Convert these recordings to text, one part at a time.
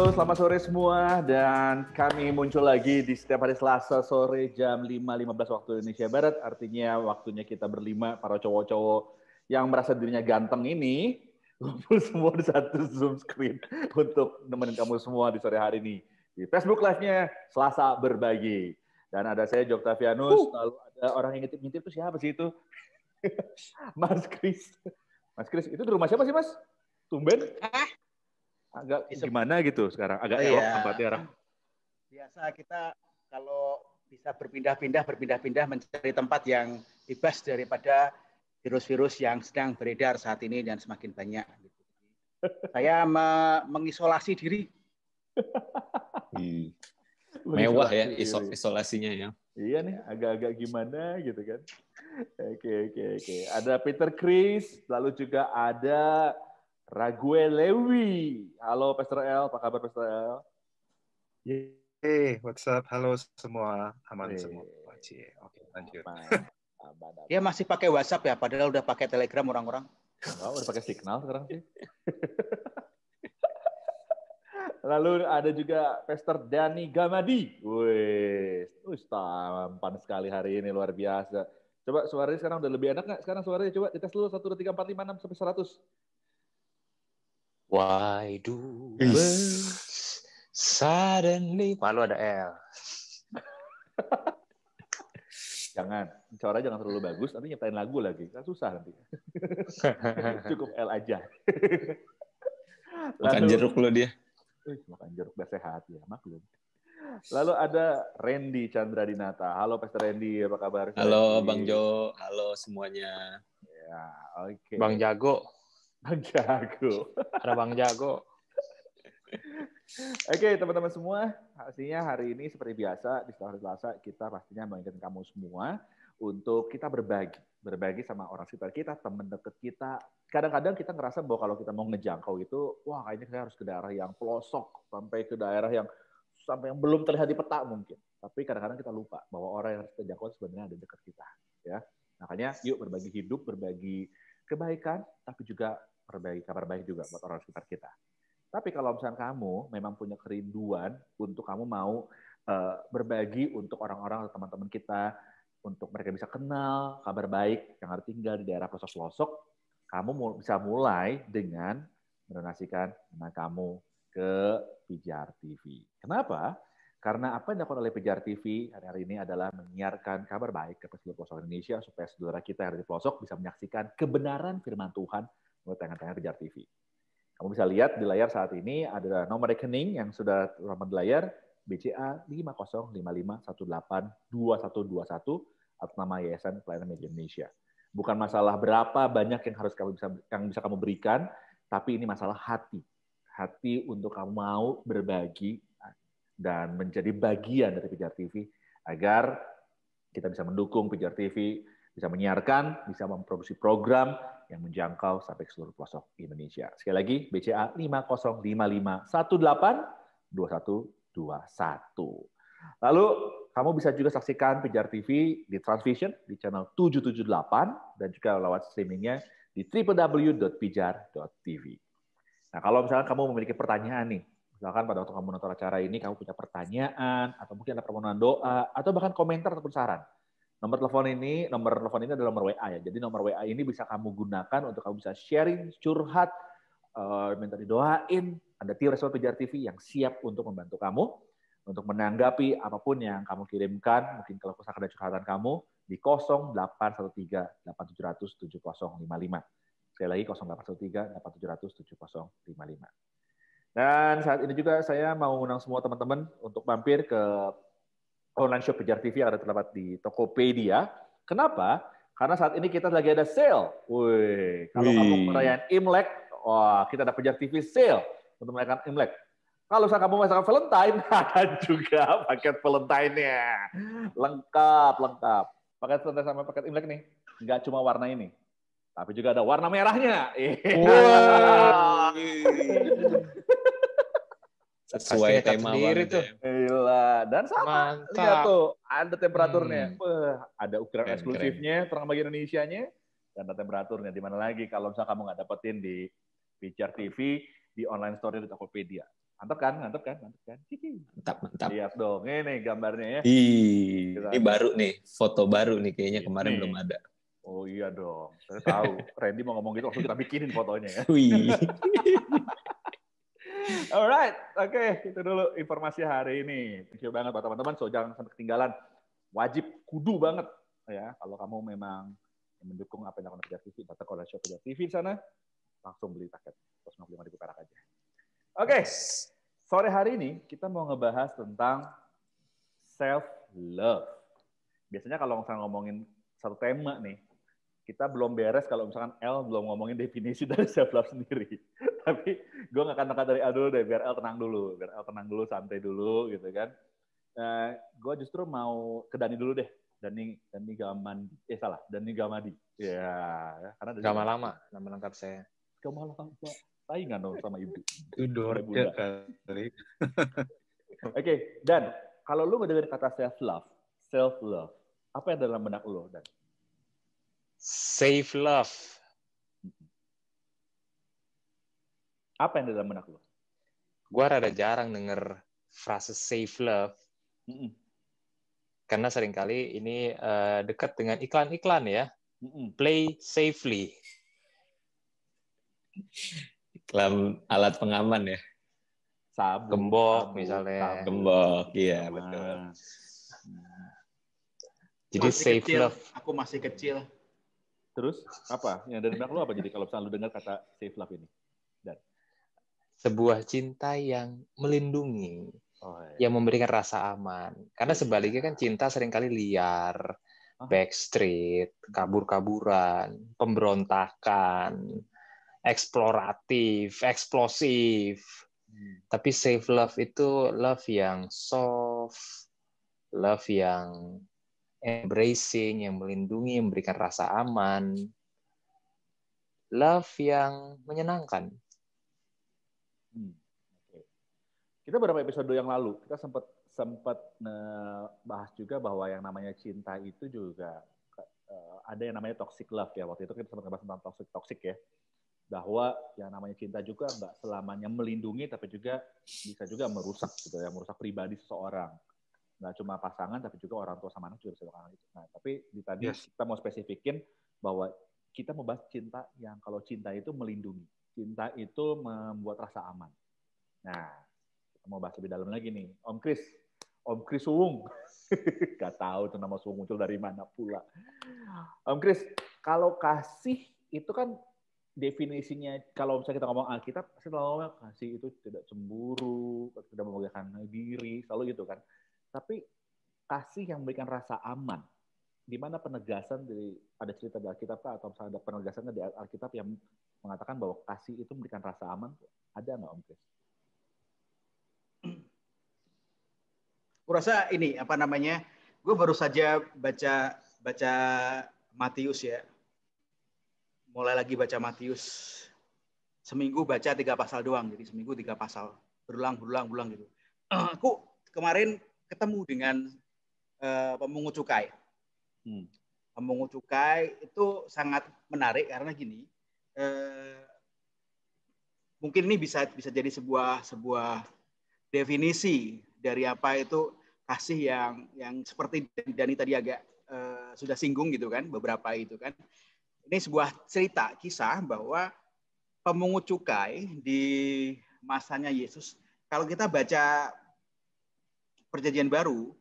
Halo, selamat sore semua. Dan kami muncul lagi di setiap hari Selasa sore jam 5.15 waktu Indonesia Barat. Artinya waktunya kita berlima, para cowok-cowok yang merasa dirinya ganteng ini, kumpul semua di satu Zoom screen untuk nemenin kamu semua di sore hari ini. Di Facebook Live-nya Selasa Berbagi. Dan ada saya, Joktavianus. Lalu ada orang yang ngintip-ngintip itu siapa sih itu? Mas Kris. Mas Kris, itu di rumah siapa sih, Mas? Tumben? Agak gimana gitu sekarang, agak elok tempatnya. Biasa kita kalau bisa berpindah-pindah mencari tempat yang bebas daripada virus-virus yang sedang beredar saat ini dan semakin banyak. Saya mengisolasi diri. Mewah ya isolasinya ya. Iya nih, agak-agak gimana gitu kan. Oke. Ada Peter Chris, lalu juga ada Raguel Lewi. Halo Pastor L, apa kabar Pastor L? Hey, what's up? Halo semua, aman semua. Oke, lanjut. Dia masih pakai WhatsApp ya, padahal udah pakai Telegram orang-orang. Oh, udah pakai Signal sekarang sih. Lalu ada juga Pastor Dani Gamadi. Wih, tampan sekali hari ini, luar biasa. Coba suaranya sekarang udah lebih enak nggak? Sekarang suaranya coba dites dulu 1, 2, 3, 4, 5, 6 sampai 100. Why do suddenly malu ada L. Suaranya jangan terlalu bagus, nanti nyiptain lagu lagi. Kan susah nanti. Cukup L aja. Makan jeruk lo dia. Makan jeruk biar sehat ya, maklum. Lalu ada Randy Chandra Dinata. Halo Pastor Randy, apa kabar? Halo Bang Jo, halo semuanya. Ya, oke. Bang Jago. Ada Bang Jago. Oke, teman-teman semua, pastinya hari ini seperti biasa di Selasa kita pastinya mengingatkan kamu semua untuk kita berbagi sama orang sekitar kita, teman dekat kita. Kadang-kadang kita ngerasa bahwa kalau kita mau ngejangkau itu, wah kayaknya saya harus ke daerah yang pelosok, sampai ke daerah yang belum terlihat di peta mungkin. Tapi kadang-kadang kita lupa bahwa orang yang harus kita jangkau sebenarnya ada dekat kita. Ya, makanya yuk berbagi hidup, berbagi kebaikan, tapi juga berbagi kabar baik juga buat orang sekitar kita. Tapi kalau misalnya kamu memang punya kerinduan untuk kamu mau berbagi untuk orang-orang atau teman-teman kita, untuk mereka bisa kenal kabar baik yang harus tinggal di daerah pelosok-pelosok, kamu bisa mulai dengan mendonasikan dana kamu ke Pijar TV. Kenapa? Karena apa yang dilakukan oleh Pijar TV hari-hari ini adalah menyiarkan kabar baik ke seluruh pelosok Indonesia supaya saudara kita yang ada di pelosok bisa menyaksikan kebenaran firman Tuhan melalui tayangan-tayangan Pijar TV. Kamu bisa lihat di layar saat ini ada nomor rekening yang sudah terpampang di layar, BCA 5050182121 atas nama Yayasan Pelayanan Media Indonesia. Bukan masalah berapa banyak yang bisa kamu berikan, tapi ini masalah hati. Hati untuk kamu mau berbagi dan menjadi bagian dari Pijar TV agar kita bisa mendukung Pijar TV, bisa menyiarkan, bisa memproduksi program yang menjangkau sampai ke seluruh pelosok Indonesia. Sekali lagi, BCA 5055182121. Lalu, kamu bisa juga saksikan Pijar TV di Transvision, di channel 778, dan juga lewat streamingnya di www.pijar.tv. Nah, kalau misalnya kamu memiliki pertanyaan nih, misalkan pada waktu kamu nonton acara ini, kamu punya pertanyaan, atau mungkin ada permohonan doa, atau bahkan komentar ataupun saran, nomor telepon ini adalah nomor WA ya. Jadi nomor WA ini bisa kamu gunakan untuk kamu bisa sharing, curhat, minta didoain. Ada tim respon Pijar TV yang siap untuk membantu kamu untuk menanggapi apapun yang kamu kirimkan, mungkin kalau kesakan dan curhatan kamu di 0813-8700-7055. Sekali lagi 0813-8700-7055. Dan saat ini juga saya mau undang semua teman-teman untuk mampir ke online shop Pijar TV yang ada terdapat di Tokopedia. Kenapa? Karena saat ini kita lagi ada sale. Wih, kalau kamu merayakan Imlek, wah kita ada Pijar TV sale untuk merayakan Imlek. Kalau misalnya kamu merayakan Valentine, ada juga paket Valentine-nya. Lengkap. Paket Valentine sama paket Imlek nih, nggak cuma warna ini, tapi juga ada warna merahnya. Wow. Sesuai tema sendiri banget tuh. ya. Gila. Dan sama, lihat tuh, ada temperaturnya. Ada ukuran Keren, eksklusifnya, terang bagi Indonesianya, dan ada temperaturnya. Di mana lagi kalau misalnya kamu nggak dapetin di Pijar TV, di online store di Tokopedia. Mantap kan? Mantap. Lihat dong, ini gambarnya ya. Ini baru nih, foto baru nih kayaknya kemarin belum ada. Oh iya dong, saya tahu. Randy mau ngomong gitu, langsung kita bikinin fotonya ya. Wih. Alright, oke, itu dulu informasi hari ini. Thank you banget buat teman-teman, so jangan sampai ketinggalan. Wajib, kudu banget ya. Kalau kamu memang mendukung apa yang dilakukan Kejar TV, datang ke Shop Kejar TV di sana, langsung beli paket 155.000 perak aja. Oke, sore hari ini kita mau ngebahas tentang self-love. Biasanya kalau misalnya ngomongin satu tema nih, kita belum beres kalau misalkan L belum ngomongin definisi dari self-love sendiri. Tapi gue nggak akan nekat dari L dulu deh, biar L tenang dulu, santai dulu gitu kan. Gue justru mau ke Dani dulu deh. Dani Gamadi. Ya, karena Gama lama, nama lengkap saya. Gama lama. Saingan dong sama ibu. Itu ya kali. Oke, Dan, kalau lu mendengar kata self-love, apa yang dalam benak lu, Dan? Safe love. Apa yang dalam benak lu? Gua rada jarang denger frase safe love. Karena seringkali ini dekat dengan iklan-iklan ya. Play safely. Iklan alat pengaman ya. Gembok misalnya. Gembok, iya betul. Jadi safe love. Aku masih kecil. Terus apa? Yang dari benak lu apa jadi kalau misalnya lu dengar kata safe love ini? Dan sebuah cinta yang melindungi, yang memberikan rasa aman. Karena sebaliknya kan cinta seringkali liar, backstreet, kabur-kaburan, pemberontakan, eksploratif, eksplosif. Tapi safe love itu love yang soft, love yang embracing, yang melindungi, memberikan rasa aman, love yang menyenangkan. Kita beberapa episode yang lalu kita sempat bahas juga bahwa yang namanya cinta itu juga ada yang namanya toxic love ya. Waktu itu kita sempat ngebahas tentang toxic ya, bahwa yang namanya cinta juga nggak selamanya melindungi, tapi juga bisa juga merusak gitu ya, merusak pribadi seseorang. Nggak cuma pasangan, tapi juga orang tua sama anak juga bisa melakukan itu. Nah, tapi tadi kita mau spesifikin bahwa kita mau bahas cinta yang kalau cinta itu melindungi, cinta itu membuat rasa aman. Nah, kita mau bahas lebih dalam lagi nih, Om Chris Suwung. Gak tahu tuh nama Suwung muncul dari mana pula. Om Chris, kalau kasih itu kan definisinya, kalau misalnya kita ngomong Alkitab, pasti selalu kasih itu tidak cemburu, tidak memegahkan diri, selalu gitu kan. Tapi kasih yang memberikan rasa aman, di mana penegasan dari ada cerita di Alkitab atau misalnya ada penegasan di Alkitab yang mengatakan bahwa kasih itu memberikan rasa aman, ada nggak Om Chris? Kurasa ini apa namanya? Gue baru saja baca Matius ya. Mulai lagi baca Matius. Seminggu baca 3 pasal doang, jadi seminggu 3 pasal, berulang gitu. Aku kemarin ketemu dengan pemungut cukai. Pemungut cukai itu sangat menarik karena gini. Mungkin ini bisa jadi sebuah definisi dari apa itu kasih yang seperti Dani tadi agak sudah singgung gitu kan, beberapa itu kan. Ini sebuah cerita kisah bahwa pemungut cukai di masanya Yesus, kalau kita baca Perjanjian Baru,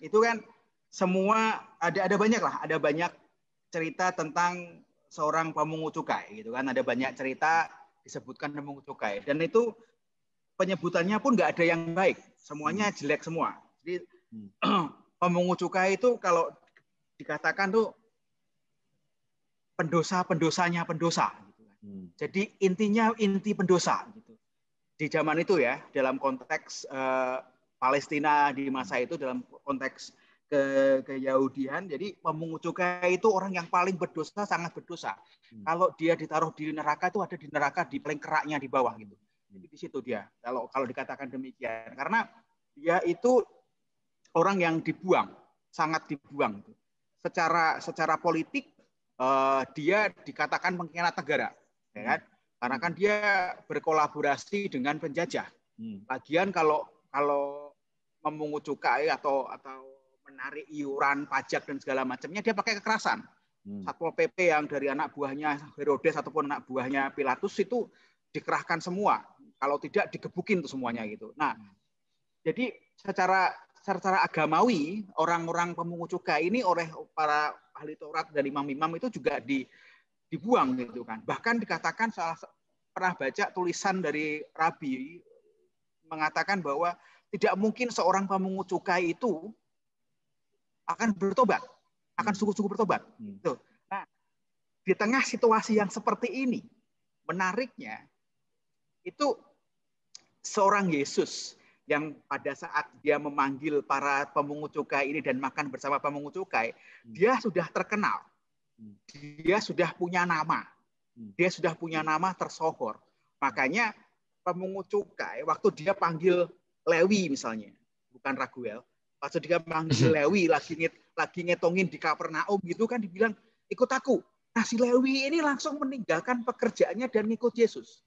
itu kan semua ada banyak cerita tentang seorang pemungut cukai gitu kan, ada banyak cerita disebutkan pemungut cukai, dan itu penyebutannya pun nggak ada yang baik, semuanya jelek semua. Jadi pemungut cukai itu kalau dikatakan tuh pendosa-pendosanya pendosa. Gitu. Jadi inti pendosa. Gitu. Di zaman itu ya, dalam konteks Palestina di masa itu, dalam konteks ke-Yahudian, jadi pemungut cukai itu orang yang paling berdosa, sangat berdosa. Kalau dia ditaruh di neraka itu ada di neraka di paling keraknya di bawah gitu. Jadi di situ dia. Kalau dikatakan demikian, karena dia itu orang yang dibuang, sangat dibuang. Secara politik dia dikatakan pengkhianat negara, ya kan? Karena kan dia berkolaborasi dengan penjajah. Lagian kalau memungut cukai atau menarik iuran pajak dan segala macamnya, dia pakai kekerasan. Satpol PP yang dari anak buahnya Herodes ataupun anak buahnya Pilatus itu dikerahkan semua. Kalau tidak digebukin tuh semuanya gitu. Nah, jadi secara agamawi, orang-orang pemungut cukai ini oleh para ahli Taurat dan imam-imam itu juga dibuang gitu kan. Bahkan dikatakan pernah baca tulisan dari Rabi mengatakan bahwa tidak mungkin seorang pemungut cukai itu akan bertobat, akan sungguh-sungguh bertobat. Nah, di tengah situasi yang seperti ini, menariknya itu seorang Yesus yang pada saat dia memanggil para pemungut cukai ini dan makan bersama pemungut cukai, dia sudah terkenal, dia sudah punya nama, tersohor. Makanya pemungut cukai waktu dia panggil Lewi misalnya, bukan Raguel, waktu dia panggil Lewi lagi ngetongin di Kapernaum gitu kan, dibilang ikut aku. Nah si Lewi ini langsung meninggalkan pekerjaannya dan ngikut Yesus.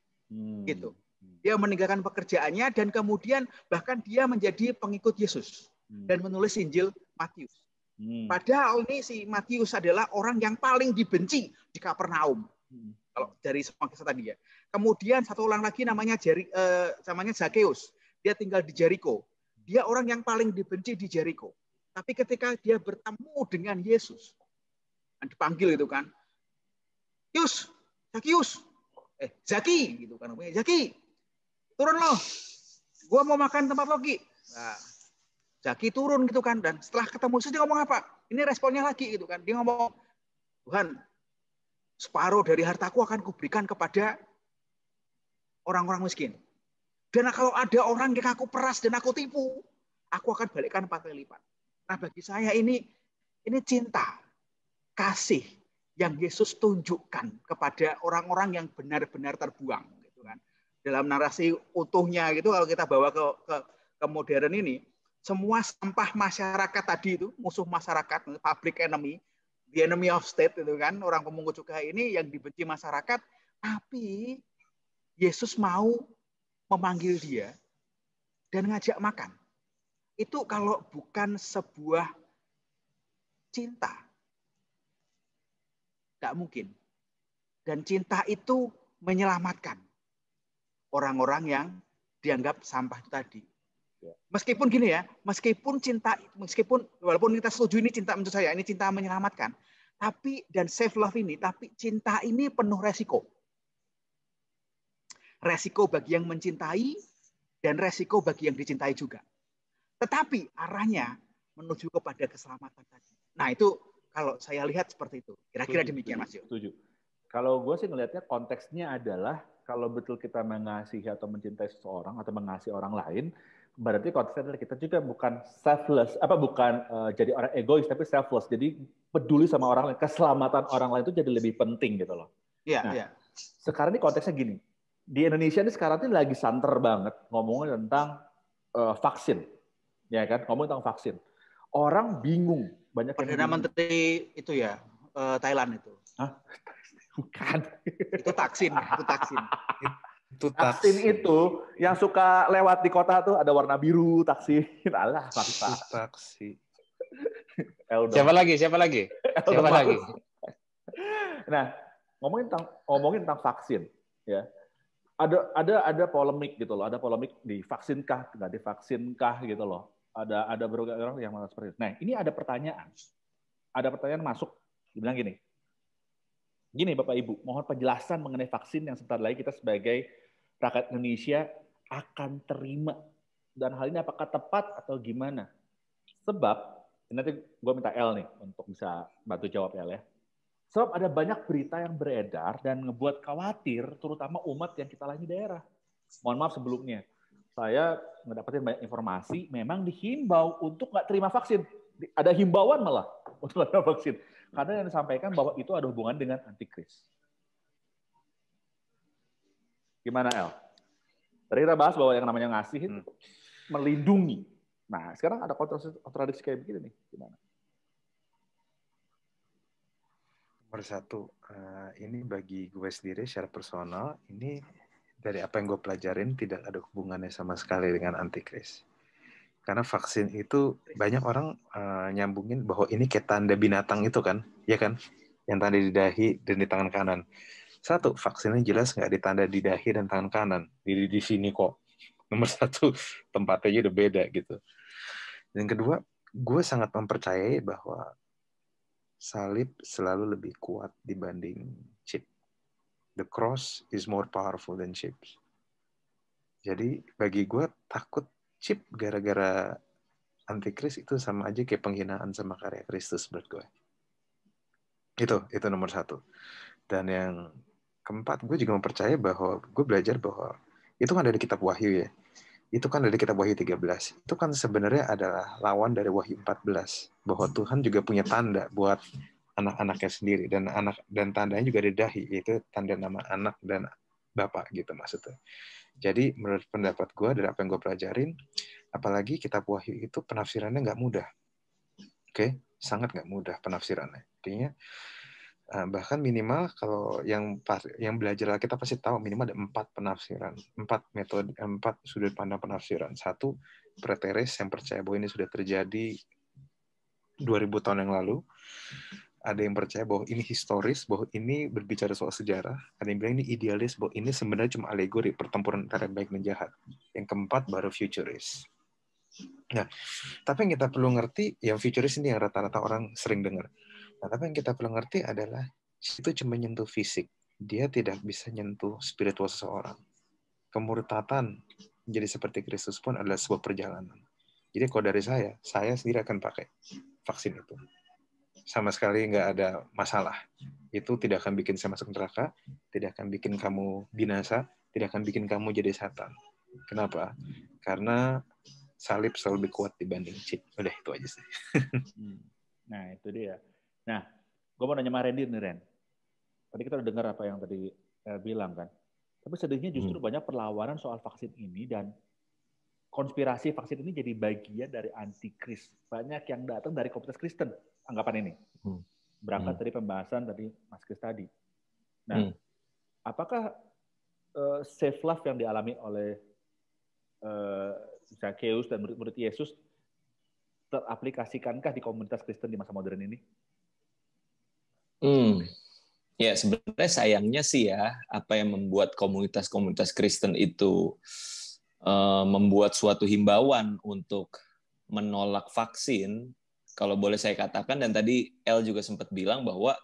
Gitu. Dia meninggalkan pekerjaannya dan kemudian bahkan dia menjadi pengikut Yesus dan menulis Injil Matius. Padahal ini si Matius adalah orang yang paling dibenci di Kapernaum. Kalau dari semua kisah tadi ya. Kemudian satu orang lagi namanya Zakeus. Dia tinggal di Jericho. Dia orang yang paling dibenci di Jericho. Tapi ketika dia bertemu dengan Yesus, dipanggil itu kan, Zakius, Zaki gitu kan, Zaki, turun loh, gua mau makan tempat lo Ki. Nah, Zaki turun gitu kan, dan setelah ketemu Yesus dia ngomong apa? Ini responnya lagi gitu kan, dia ngomong, Tuhan, separuh dari hartaku akan kuberikan kepada orang-orang miskin. Dan kalau ada orang yang aku peras dan aku tipu, aku akan balikkan 4 kali lipat. Nah bagi saya ini cinta, kasih yang Yesus tunjukkan kepada orang-orang yang benar-benar terbuang, gitu kan. Dalam narasi utuhnya gitu, kalau kita bawa ke modern ini, semua sampah masyarakat tadi itu, musuh masyarakat, public enemy, the enemy of state itu kan, orang pemungut cukai ini yang dibenci masyarakat, tapi Yesus mau memanggil dia dan ngajak makan. Itu kalau bukan sebuah cinta, nggak mungkin. Dan cinta itu menyelamatkan orang-orang yang dianggap sampah itu tadi. Meskipun gini ya, meskipun walaupun kita setuju ini cinta, menurut saya ini cinta menyelamatkan, tapi dan self love ini, tapi cinta ini penuh resiko. Resiko bagi yang mencintai dan resiko bagi yang dicintai juga. Tetapi arahnya menuju kepada keselamatan tadi. Nah itu kalau saya lihat seperti itu. Kira-kira demikian Mas Yo. Setuju. Kalau gue sih ngelihatnya konteksnya adalah kalau betul kita mengasihi atau mencintai seseorang atau mengasihi orang lain, berarti konteksnya adalah kita juga bukan selfless, bukan jadi orang egois, tapi selfless. Jadi peduli sama orang lain, keselamatan orang lain itu jadi lebih penting gitu loh. Iya, nah, iya. Sekarang ini konteksnya gini. Di Indonesia ini sekarang ini lagi santer banget ngomongin tentang vaksin. Ya kan, ngomong tentang vaksin. Orang bingung. Banyak Perdana Menteri itu ya, Thailand itu. Hah? Bukan. Itu vaksin. Vaksin itu yang suka lewat di kota tuh ada warna biru, vaksin. Alah, vaksin. Siapa lagi? Nah, ngomongin tentang vaksin, ya. Ada polemik gitu loh, ada polemik di vaksinkah, nggak divaksinkah gitu loh. Ada beberapa orang yang malah seperti itu. Nah, ini ada pertanyaan masuk, dibilang gini Bapak Ibu, mohon penjelasan mengenai vaksin yang sebentar lagi kita sebagai rakyat Indonesia akan terima, dan hal ini apakah tepat atau gimana? Sebab nanti gue minta El nih untuk bisa bantu jawab El ya. Sebab ada banyak berita yang beredar dan ngebuat khawatir, terutama umat yang kita layani daerah. Mohon maaf sebelumnya, saya mendapatkan banyak informasi, memang dihimbau untuk nggak terima vaksin. Ada himbauan malah untuk nggak terima vaksin. Karena yang disampaikan bahwa itu ada hubungan dengan antikris. Gimana El? Tadi kita bahas bahwa yang namanya ngasih itu melindungi. Nah, sekarang ada kontradiksi kayak begini nih. Gimana? Nomor satu, ini bagi gue sendiri secara personal, ini dari apa yang gue pelajarin tidak ada hubungannya sama sekali dengan antikris. Karena vaksin itu banyak orang nyambungin bahwa ini kayak tanda binatang itu kan, ya kan? Yang tanda di dahi dan di tangan kanan. Satu, vaksinnya jelas nggak ditanda di dahi dan tangan kanan. Di sini kok. Nomor satu, tempatnya udah beda gitu. Dan kedua, gue sangat mempercayai bahwa salib selalu lebih kuat dibanding chip. The cross is more powerful than chips. Jadi bagi gue takut chip gara-gara antikris itu sama aja kayak penghinaan sama karya Kristus menurut gue. Itu nomor satu. Dan yang keempat, gue juga mempercayai bahwa gue belajar bahwa itu kan dari kitab Wahyu ya. Itu kan dari kitab Wahyu 13. Itu kan sebenarnya adalah lawan dari Wahyu 14. Bahwa Tuhan juga punya tanda buat anak-anaknya sendiri. Dan tandanya juga di dahi, yaitu tanda nama anak dan bapak gitu maksudnya. Jadi menurut pendapat gue dari apa yang gue pelajarin, apalagi kitab Wahyu itu penafsirannya nggak mudah. Oke? Sangat nggak mudah penafsirannya. Artinya bahkan minimal kalau yang belajar kita pasti tahu minimal ada 4 penafsiran, 4 metode, 4 sudut pandang penafsiran. Satu, preteris yang percaya bahwa ini sudah terjadi 2000 tahun yang lalu. Ada yang percaya bahwa ini historis, bahwa ini berbicara soal sejarah. Ada yang bilang ini idealis, bahwa ini sebenarnya cuma alegori pertempuran antara baik dan jahat. Yang keempat baru futuris. Nah, tapi yang kita perlu ngerti, yang futuris ini yang rata-rata orang sering dengar. Nah, tapi yang kita perlu ngerti adalah itu cuma nyentuh fisik. Dia tidak bisa nyentuh spiritual seseorang. Kemurtatan menjadi seperti Kristus pun adalah sebuah perjalanan. Jadi kalau dari saya sendiri akan pakai vaksin itu. Sama sekali nggak ada masalah. Itu tidak akan bikin saya masuk neraka, tidak akan bikin kamu binasa, tidak akan bikin kamu jadi setan. Kenapa? Karena salib selalu lebih kuat dibanding chip. Udah itu aja sih. Nah itu dia. Nah, gue mau nanya sama Randy nih, Ren. Tadi kita udah dengar apa yang tadi bilang kan. Tapi sedihnya justru banyak perlawanan soal vaksin ini dan konspirasi vaksin ini jadi bagian dari antikris. Banyak yang datang dari komunitas Kristen, anggapan ini. Berangkat dari pembahasan tadi Mas Kris tadi. Nah, apakah self love yang dialami oleh Zakheus dan murid-murid Yesus teraplikasikankah di komunitas Kristen di masa modern ini? Ya sebenarnya sayangnya sih ya, apa yang membuat komunitas-komunitas Kristen itu membuat suatu himbauan untuk menolak vaksin, kalau boleh saya katakan, dan tadi El juga sempat bilang bahwa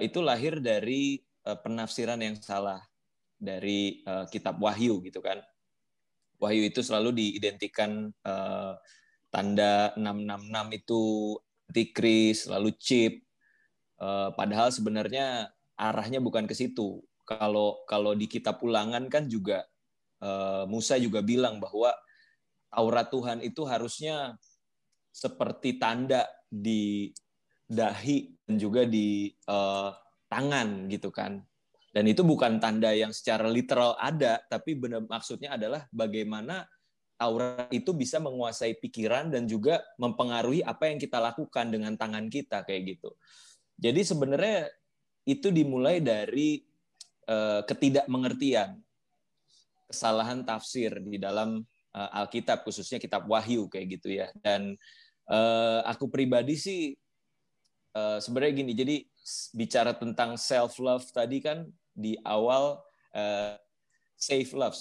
itu lahir dari penafsiran yang salah dari kitab Wahyu gitu kan. Wahyu itu selalu diidentikan tanda 666 itu antikris, lalu chip. Padahal sebenarnya arahnya bukan ke situ. Kalau di kitab Ulangan kan juga Musa juga bilang bahwa Taurat Tuhan itu harusnya seperti tanda di dahi dan juga di tangan gitu kan. Dan itu bukan tanda yang secara literal ada, tapi benar maksudnya adalah bagaimana Taurat itu bisa menguasai pikiran dan juga mempengaruhi apa yang kita lakukan dengan tangan kita kayak gitu. Jadi sebenarnya itu dimulai dari ketidakmengertian, kesalahan tafsir di dalam Alkitab, khususnya kitab Wahyu kayak gitu ya. Dan aku pribadi sih sebenarnya gini, jadi bicara tentang self love tadi kan di awal safe love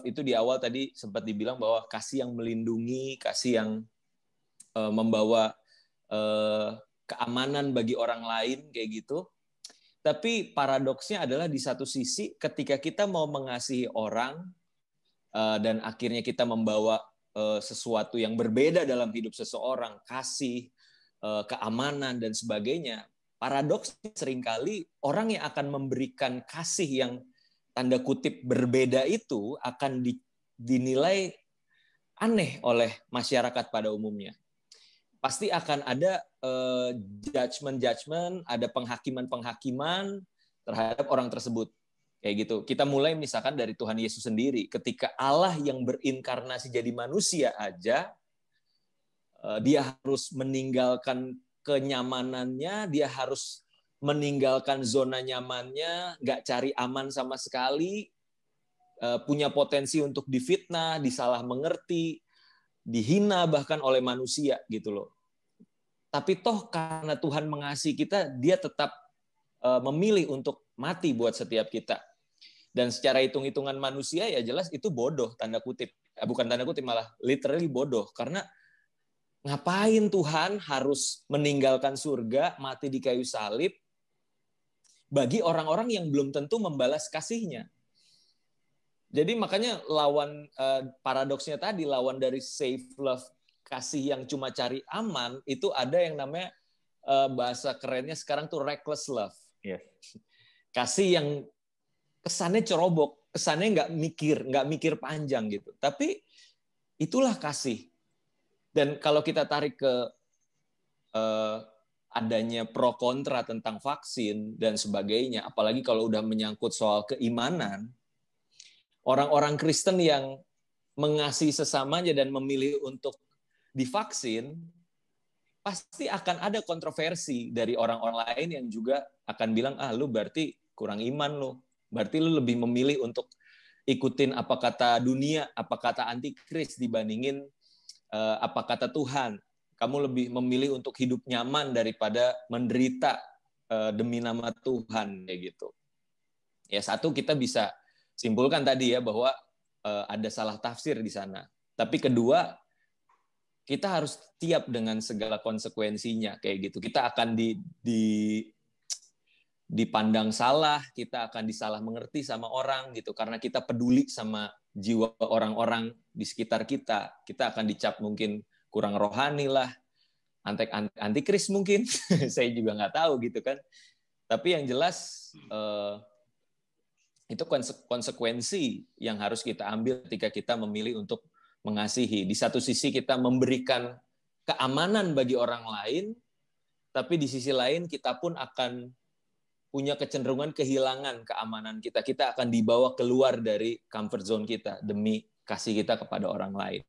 itu di awal tadi sempat dibilang bahwa kasih yang melindungi, kasih yang membawa keamanan bagi orang lain kayak gitu. Tapi paradoksnya adalah di satu sisi ketika kita mau mengasihi orang dan akhirnya kita membawa sesuatu yang berbeda dalam hidup seseorang, kasih, keamanan dan sebagainya, paradoks seringkali orang yang akan memberikan kasih yang tanda kutip berbeda itu akan dinilai aneh oleh masyarakat pada umumnya. Pasti akan ada judgment, ada penghakiman terhadap orang tersebut. Kayak gitu. Kita mulai misalkan dari Tuhan Yesus sendiri. Ketika Allah yang berinkarnasi jadi manusia aja, dia harus meninggalkan kenyamanannya, dia harus meninggalkan zona nyamannya, nggak cari aman sama sekali, punya potensi untuk difitnah, disalah mengerti, dihina bahkan oleh manusia gitu loh. Tapi toh karena Tuhan mengasihi kita, dia tetap memilih untuk mati buat setiap kita. Dan secara hitung-hitungan manusia ya jelas itu bodoh, tanda kutip. Bukan tanda kutip, malah literally bodoh. Karena ngapain Tuhan harus meninggalkan surga, mati di kayu salib, bagi orang-orang yang belum tentu membalas kasihnya. Jadi makanya lawan paradoksnya tadi, lawan dari save love, kasih yang cuma cari aman, itu ada yang namanya bahasa kerennya sekarang tuh reckless love. Yes. Kasih yang kesannya cerobok, kesannya nggak mikir panjang gitu. Tapi itulah kasih. Dan kalau kita tarik ke adanya pro kontra tentang vaksin dan sebagainya, apalagi kalau udah menyangkut soal keimanan, orang-orang Kristen yang mengasihi sesamanya dan memilih untuk divaksin, pasti akan ada kontroversi dari orang-orang lain yang juga akan bilang, lu berarti kurang iman lu. Berarti lu lebih memilih untuk ikutin apa kata dunia, apa kata antikris dibandingin apa kata Tuhan. Kamu lebih memilih untuk hidup nyaman daripada menderita demi nama Tuhan, kayak gitu. Ya, satu, kita bisa simpulkan tadi ya bahwa ada salah tafsir di sana. Tapi kedua, kita harus siap dengan segala konsekuensinya, kayak gitu. Kita akan dipandang salah, kita akan disalah mengerti sama orang gitu, karena kita peduli sama jiwa orang-orang di sekitar kita. Kita akan dicap mungkin kurang rohani lah, antikris mungkin, saya juga nggak tahu gitu kan. Tapi yang jelas itu konsekuensi yang harus kita ambil ketika kita memilih untuk mengasihi. Di satu sisi kita memberikan keamanan bagi orang lain, tapi di sisi lain kita pun akan punya kecenderungan kehilangan keamanan kita. Kita akan dibawa keluar dari comfort zone kita demi kasih kita kepada orang lain.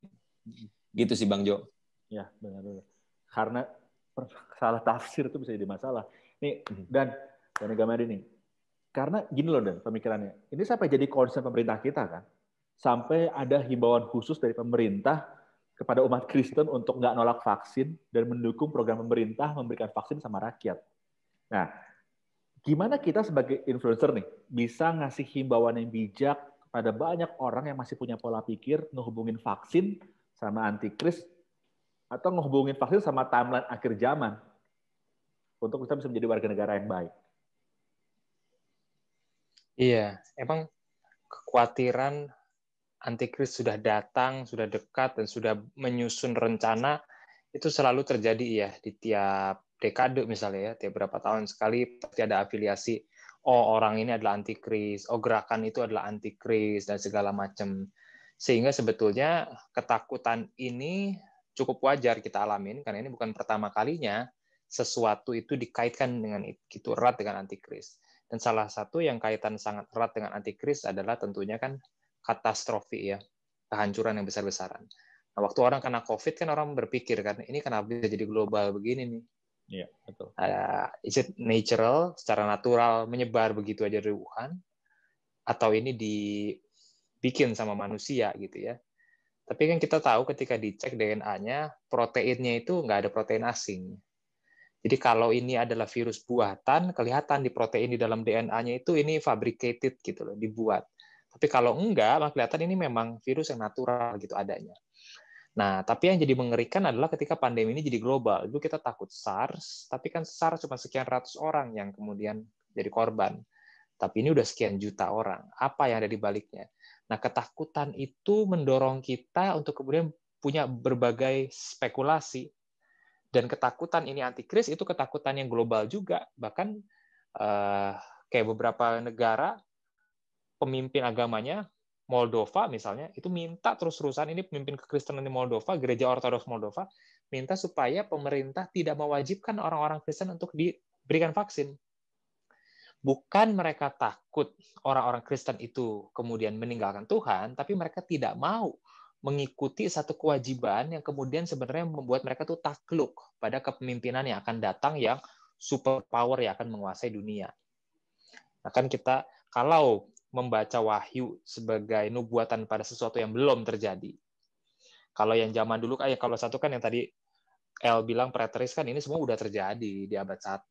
Gitu sih Bang Jo. Ya, benar-benar. Karena salah tafsir itu bisa jadi masalah. Nih, Dan Gamadi nih. Karena gini loh Dan, pemikirannya. Ini sampai jadi concern pemerintah kita kan. Sampai ada himbauan khusus dari pemerintah kepada umat Kristen untuk nggak nolak vaksin dan mendukung program pemerintah memberikan vaksin sama rakyat. Nah, gimana kita sebagai influencer nih bisa ngasih himbauan yang bijak kepada banyak orang yang masih punya pola pikir ngehubungin vaksin sama antikris atau ngehubungin vaksin sama timeline akhir zaman untuk kita bisa menjadi warga negara yang baik? Iya, emang kekhawatiran antikris sudah datang, sudah dekat, dan sudah menyusun rencana, itu selalu terjadi ya di tiap dekade misalnya ya, tiap berapa tahun sekali pasti ada afiliasi, orang ini adalah antikris, gerakan itu adalah antikris, dan segala macam. Sehingga sebetulnya ketakutan ini cukup wajar kita alamin, karena ini bukan pertama kalinya sesuatu itu dikaitkan dengan itu erat dengan antikris. Dan salah satu yang kaitan sangat erat dengan antikris adalah tentunya kan katastrofi ya, kehancuran yang besar-besaran. Nah, waktu orang kena COVID kan orang berpikir kan, ini kenapa bisa jadi global begini nih? Iya, betul. Is it natural, secara natural menyebar begitu aja dari Wuhan, atau ini dibikin sama manusia gitu ya? Tapi kan kita tahu ketika dicek DNA-nya, proteinnya itu nggak ada protein asing. Jadi kalau ini adalah virus buatan, kelihatan di protein di dalam DNA-nya itu ini fabricated gitu loh, dibuat. Tapi kalau enggak, maka kelihatan ini memang virus yang natural gitu adanya. Nah, tapi yang jadi mengerikan adalah ketika pandemi ini jadi global. Dulu kita takut SARS, tapi kan SARS cuma sekian ratus orang yang kemudian jadi korban. Tapi ini udah sekian juta orang. Apa yang ada di baliknya? Nah, ketakutan itu mendorong kita untuk kemudian punya berbagai spekulasi. Dan ketakutan ini antikris itu ketakutan yang global juga. Bahkan kayak beberapa negara, pemimpin agamanya, Moldova misalnya, itu minta terus-terusan, ini pemimpin kekristenan di Moldova, gereja ortodoks Moldova, minta supaya pemerintah tidak mewajibkan orang-orang Kristen untuk diberikan vaksin. Bukan mereka takut orang-orang Kristen itu kemudian meninggalkan Tuhan, tapi mereka tidak mau mengikuti satu kewajiban yang kemudian sebenarnya membuat mereka tuh takluk pada kepemimpinan yang akan datang yang super power yang akan menguasai dunia. Nah kan kita, kalau membaca wahyu sebagai nubuatan pada sesuatu yang belum terjadi. Kalau yang zaman dulu, kalau satu kan yang tadi El bilang preteris kan ini semua udah terjadi di abad 1.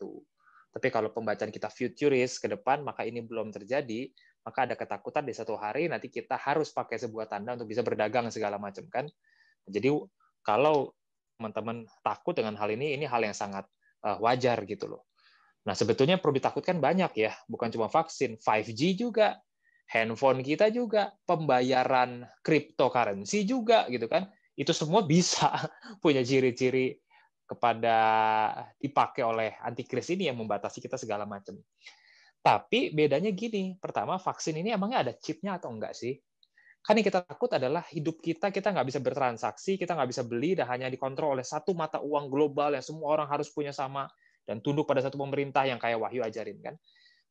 Tapi kalau pembacaan kita futuris ke depan, maka ini belum terjadi, maka ada ketakutan di satu hari nanti kita harus pakai sebuah tanda untuk bisa berdagang segala macam kan. Jadi kalau teman-teman takut dengan hal ini hal yang sangat wajar gitu loh. Nah, sebetulnya perlu ditakutkan banyak ya, bukan cuma vaksin, 5G juga, handphone kita juga, pembayaran cryptocurrency juga gitu kan. Itu semua bisa punya ciri-ciri kepada dipakai oleh antikris ini yang membatasi kita segala macam. Tapi bedanya gini, pertama vaksin ini emangnya ada chipnya atau enggak sih? Kan yang kita takut adalah hidup kita nggak bisa bertransaksi, kita nggak bisa beli, dan hanya dikontrol oleh satu mata uang global yang semua orang harus punya sama, dan tunduk pada satu pemerintah yang kayak Wahyu ajarin kan.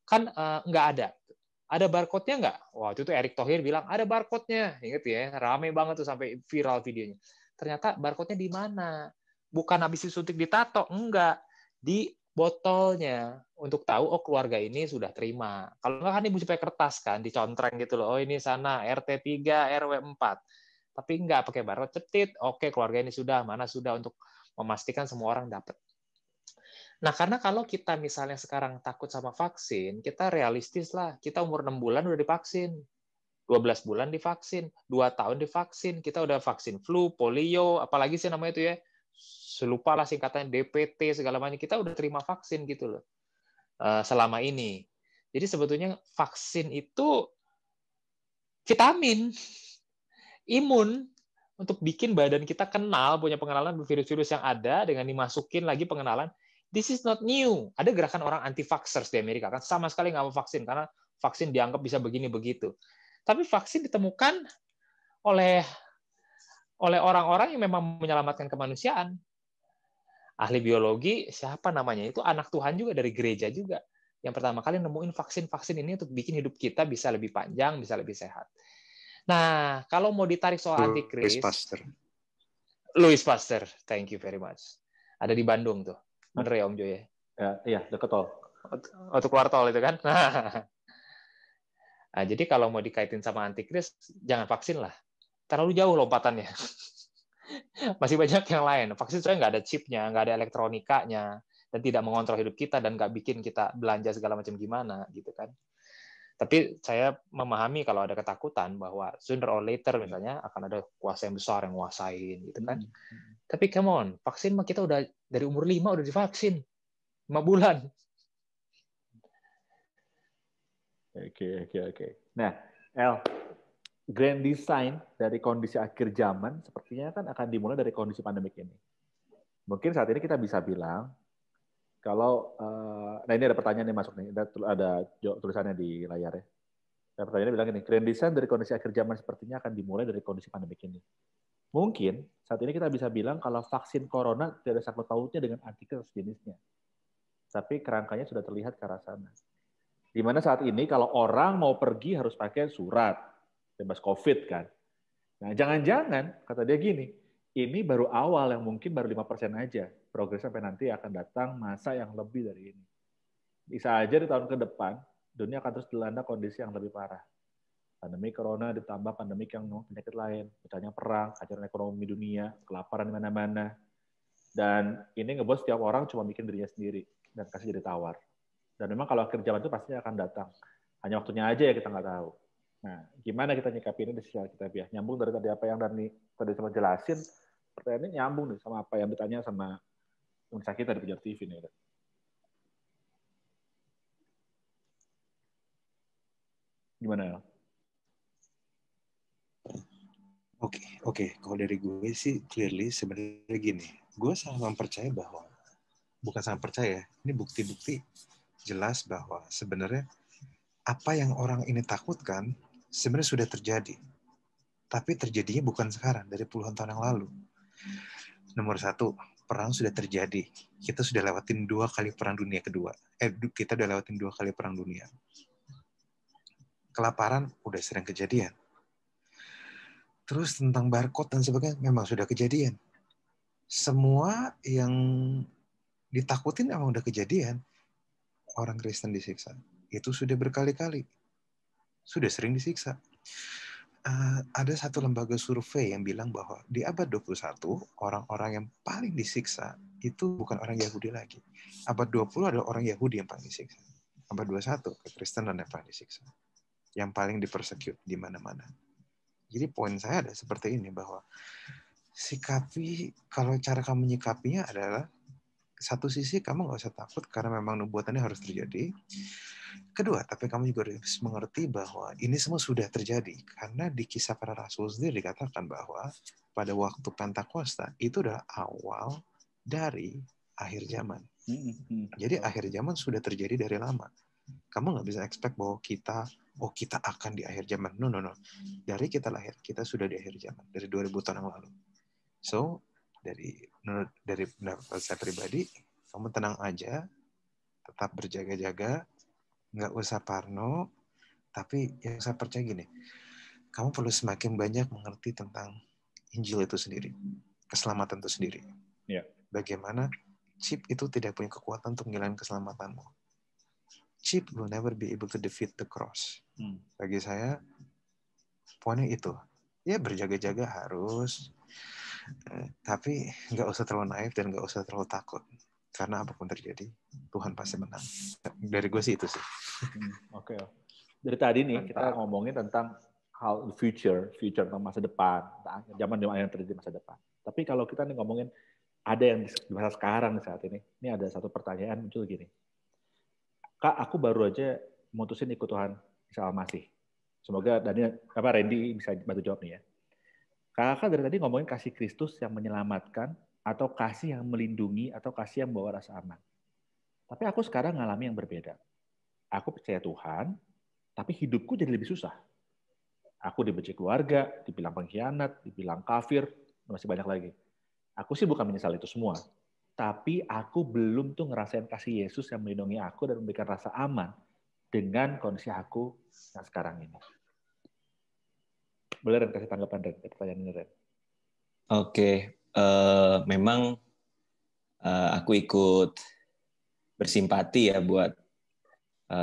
Kan nggak ada. Ada barcode-nya nggak? Waktu itu Erick Thohir bilang, ada barcode-nya. Ingat ya, rame banget tuh sampai viral videonya. Ternyata barcode-nya di mana? Bukan habis disuntik ditato, enggak. Di botolnya untuk tahu keluarga ini sudah terima. Kalau nggak kan ibu pakai kertas kan, dicontreng gitu loh. Oh ini sana RT 3 RW 4. Tapi nggak pakai barcode, cetit. Oke, keluarga ini sudah, mana sudah, untuk memastikan semua orang dapat. Nah, karena kalau kita misalnya sekarang takut sama vaksin, kita realistis lah. Kita umur 6 bulan udah divaksin. 12 bulan divaksin, 2 tahun divaksin. Kita udah vaksin flu, polio, apalagi sih namanya itu ya. Selupa lah singkatannya, DPT, segala macam. Kita udah terima vaksin gitu loh selama ini. Jadi sebetulnya vaksin itu vitamin, imun, untuk bikin badan kita kenal, punya pengenalan virus-virus yang ada, dengan dimasukin lagi pengenalan. This is not new. Ada gerakan orang anti-vaxxers di Amerika, kan sama sekali nggak mau vaksin, karena vaksin dianggap bisa begini-begitu. Tapi vaksin ditemukan oleh orang-orang yang memang menyelamatkan kemanusiaan. Ahli biologi, siapa namanya? Itu anak Tuhan juga dari gereja juga. Yang pertama kali nemuin vaksin-vaksin ini untuk bikin hidup kita bisa lebih panjang, bisa lebih sehat. Nah, kalau mau ditarik soal antikris, Louis Pasteur, thank you very much. Ada di Bandung tuh. Bener ya Om Joy ya? Iya, deket tol. Waktu keluar tol itu kan. Nah, jadi kalau mau dikaitin sama antikris, jangan vaksin lah. Terlalu jauh lompatannya. Masih banyak yang lain. Vaksin saya nggak ada chipnya, nggak ada elektronikanya, dan tidak mengontrol hidup kita, dan nggak bikin kita belanja segala macam gimana, gitu kan. Tapi saya memahami kalau ada ketakutan bahwa sooner or later misalnya akan ada kuasa yang besar yang nguasain, gitu kan. Tapi come on, vaksin mah kita udah dari umur 5 udah divaksin. 5 bulan. Oke. Nah, El, grand design dari kondisi akhir zaman sepertinya kan akan dimulai dari kondisi pandemik ini. Mungkin saat ini kita bisa bilang, kalau, nah ini ada pertanyaan yang masuk nih, ada tulisannya di layar ya. Nah, pertanyaannya bilang ini, grand design dari kondisi akhir zaman sepertinya akan dimulai dari kondisi pandemik ini. Mungkin saat ini kita bisa bilang kalau vaksin corona tidak ada sangkut pautnya dengan antikris jenisnya. Tapi kerangkanya sudah terlihat ke arah sana. Di mana saat ini kalau orang mau pergi harus pakai surat, bebas COVID kan. Nah, jangan-jangan, kata dia gini, ini baru awal yang mungkin baru 5% aja. Progres sampai nanti akan datang masa yang lebih dari ini. Bisa aja di tahun ke depan, dunia akan terus dilanda kondisi yang lebih parah. Pandemi corona ditambah pandemi yang penyakit lain, misalnya perang, kacauan ekonomi dunia, kelaparan di mana-mana. Dan ini ngebuat setiap orang cuma bikin dirinya sendiri dan kasih jadi tawar. Dan memang kalau akhir zaman itu pasti akan datang. Hanya waktunya aja ya kita nggak tahu. Nah, gimana kita nyikapi ini di sosial kita ya? Nyambung dari tadi apa yang Dani tadi sama jelasin, pertanyaannya nyambung nih sama apa yang ditanya sama pemirsa kita di Pijar TV nih. Gimana ya? Oke. Kalau dari gue sih clearly sebenarnya gini. Gue sangat percaya bahwa, bukan sangat percaya, ini bukti-bukti jelas bahwa sebenarnya apa yang orang ini takutkan sebenarnya sudah terjadi. Tapi terjadinya bukan sekarang, dari puluhan tahun yang lalu. Nomor 1, perang sudah terjadi. Kita sudah lewatin 2 kali perang dunia kedua. Kita udah lewatin 2 kali perang dunia. Kelaparan udah sering kejadian. Terus tentang barcode dan sebagainya memang sudah kejadian. Semua yang ditakutin memang udah kejadian. Orang Kristen disiksa. Itu sudah berkali-kali. sudah sering disiksa. Ada satu lembaga survei yang bilang bahwa di abad 21, orang-orang yang paling disiksa itu bukan orang Yahudi lagi. Abad 20 adalah orang Yahudi yang paling disiksa. Abad 21, kekristenan yang paling disiksa. Yang paling dipersecute di mana-mana. Jadi poin saya ada seperti ini, bahwa kalau cara kamu menyikapinya adalah, satu sisi kamu nggak usah takut karena memang nubuatannya harus terjadi. Kedua, tapi kamu juga harus mengerti bahwa ini semua sudah terjadi. Karena di Kisah Para Rasul sendiri dikatakan bahwa pada waktu Pentakosta itu adalah awal dari akhir zaman. Jadi akhir zaman sudah terjadi dari lama. Kamu nggak bisa expect bahwa kita akan di akhir zaman. No. Dari kita lahir, kita sudah di akhir zaman. Dari 2000 tahun yang lalu. So, dari pendapat saya pribadi, kamu tenang aja, tetap berjaga-jaga, nggak usah parno, tapi yang saya percaya gini, kamu perlu semakin banyak mengerti tentang Injil itu sendiri, keselamatan itu sendiri. Yeah. Bagaimana chip itu tidak punya kekuatan untuk menghilangkan keselamatanmu. Chip will never be able to defeat the cross. Bagi saya, poinnya itu. Ya berjaga-jaga harus, tapi nggak usah terlalu naif dan nggak usah terlalu takut. Karena apapun terjadi, Tuhan pasti menang. Dari gue sih itu sih. Oke. Dari tadi nih kita ngomongin tentang hal future tentang masa depan, zaman yang terjadi di masa depan. Tapi kalau kita nih ngomongin ada yang di masa sekarang saat ini ada satu pertanyaan muncul gini. Kak, aku baru aja mutusin ikut Tuhan Isa Al-Masih. Semoga Randy bisa bantu jawab nih ya. Kakak dari tadi ngomongin kasih Kristus yang menyelamatkan, atau kasih yang melindungi, atau kasih yang membawa rasa aman. Tapi aku sekarang ngalami yang berbeda. Aku percaya Tuhan, tapi hidupku jadi lebih susah. Aku dibenci keluarga, dibilang pengkhianat, dibilang kafir, masih banyak lagi. Aku sih bukan menyesal itu semua. Tapi aku belum tuh ngerasain kasih Yesus yang melindungi aku dan memberikan rasa aman dengan kondisi aku yang sekarang ini. Boleh Ren kasih tanggapan Ren, pertanyaan ini Ren. Oke, memang aku ikut bersimpati ya buat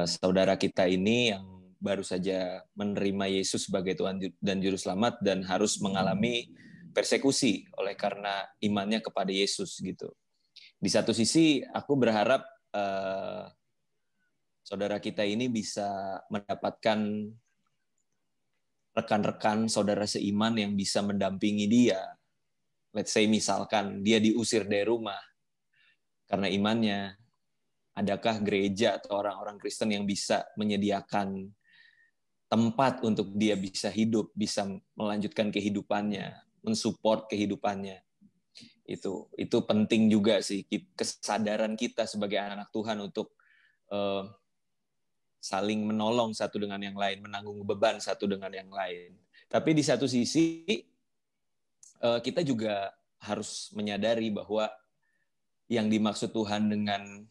saudara kita ini yang baru saja menerima Yesus sebagai Tuhan dan Juru Selamat dan harus mengalami persekusi oleh karena imannya kepada Yesus gitu. Di satu sisi aku berharap saudara kita ini bisa mendapatkan rekan-rekan saudara seiman yang bisa mendampingi dia. Let's say misalkan dia diusir dari rumah karena imannya, adakah gereja atau orang-orang Kristen yang bisa menyediakan tempat untuk dia bisa hidup, bisa melanjutkan kehidupannya, mensupport kehidupannya. Itu penting juga sih, kesadaran kita sebagai anak-anak Tuhan untuk saling menolong satu dengan yang lain, menanggung beban satu dengan yang lain. Tapi di satu sisi, kita juga harus menyadari bahwa yang dimaksud Tuhan dengan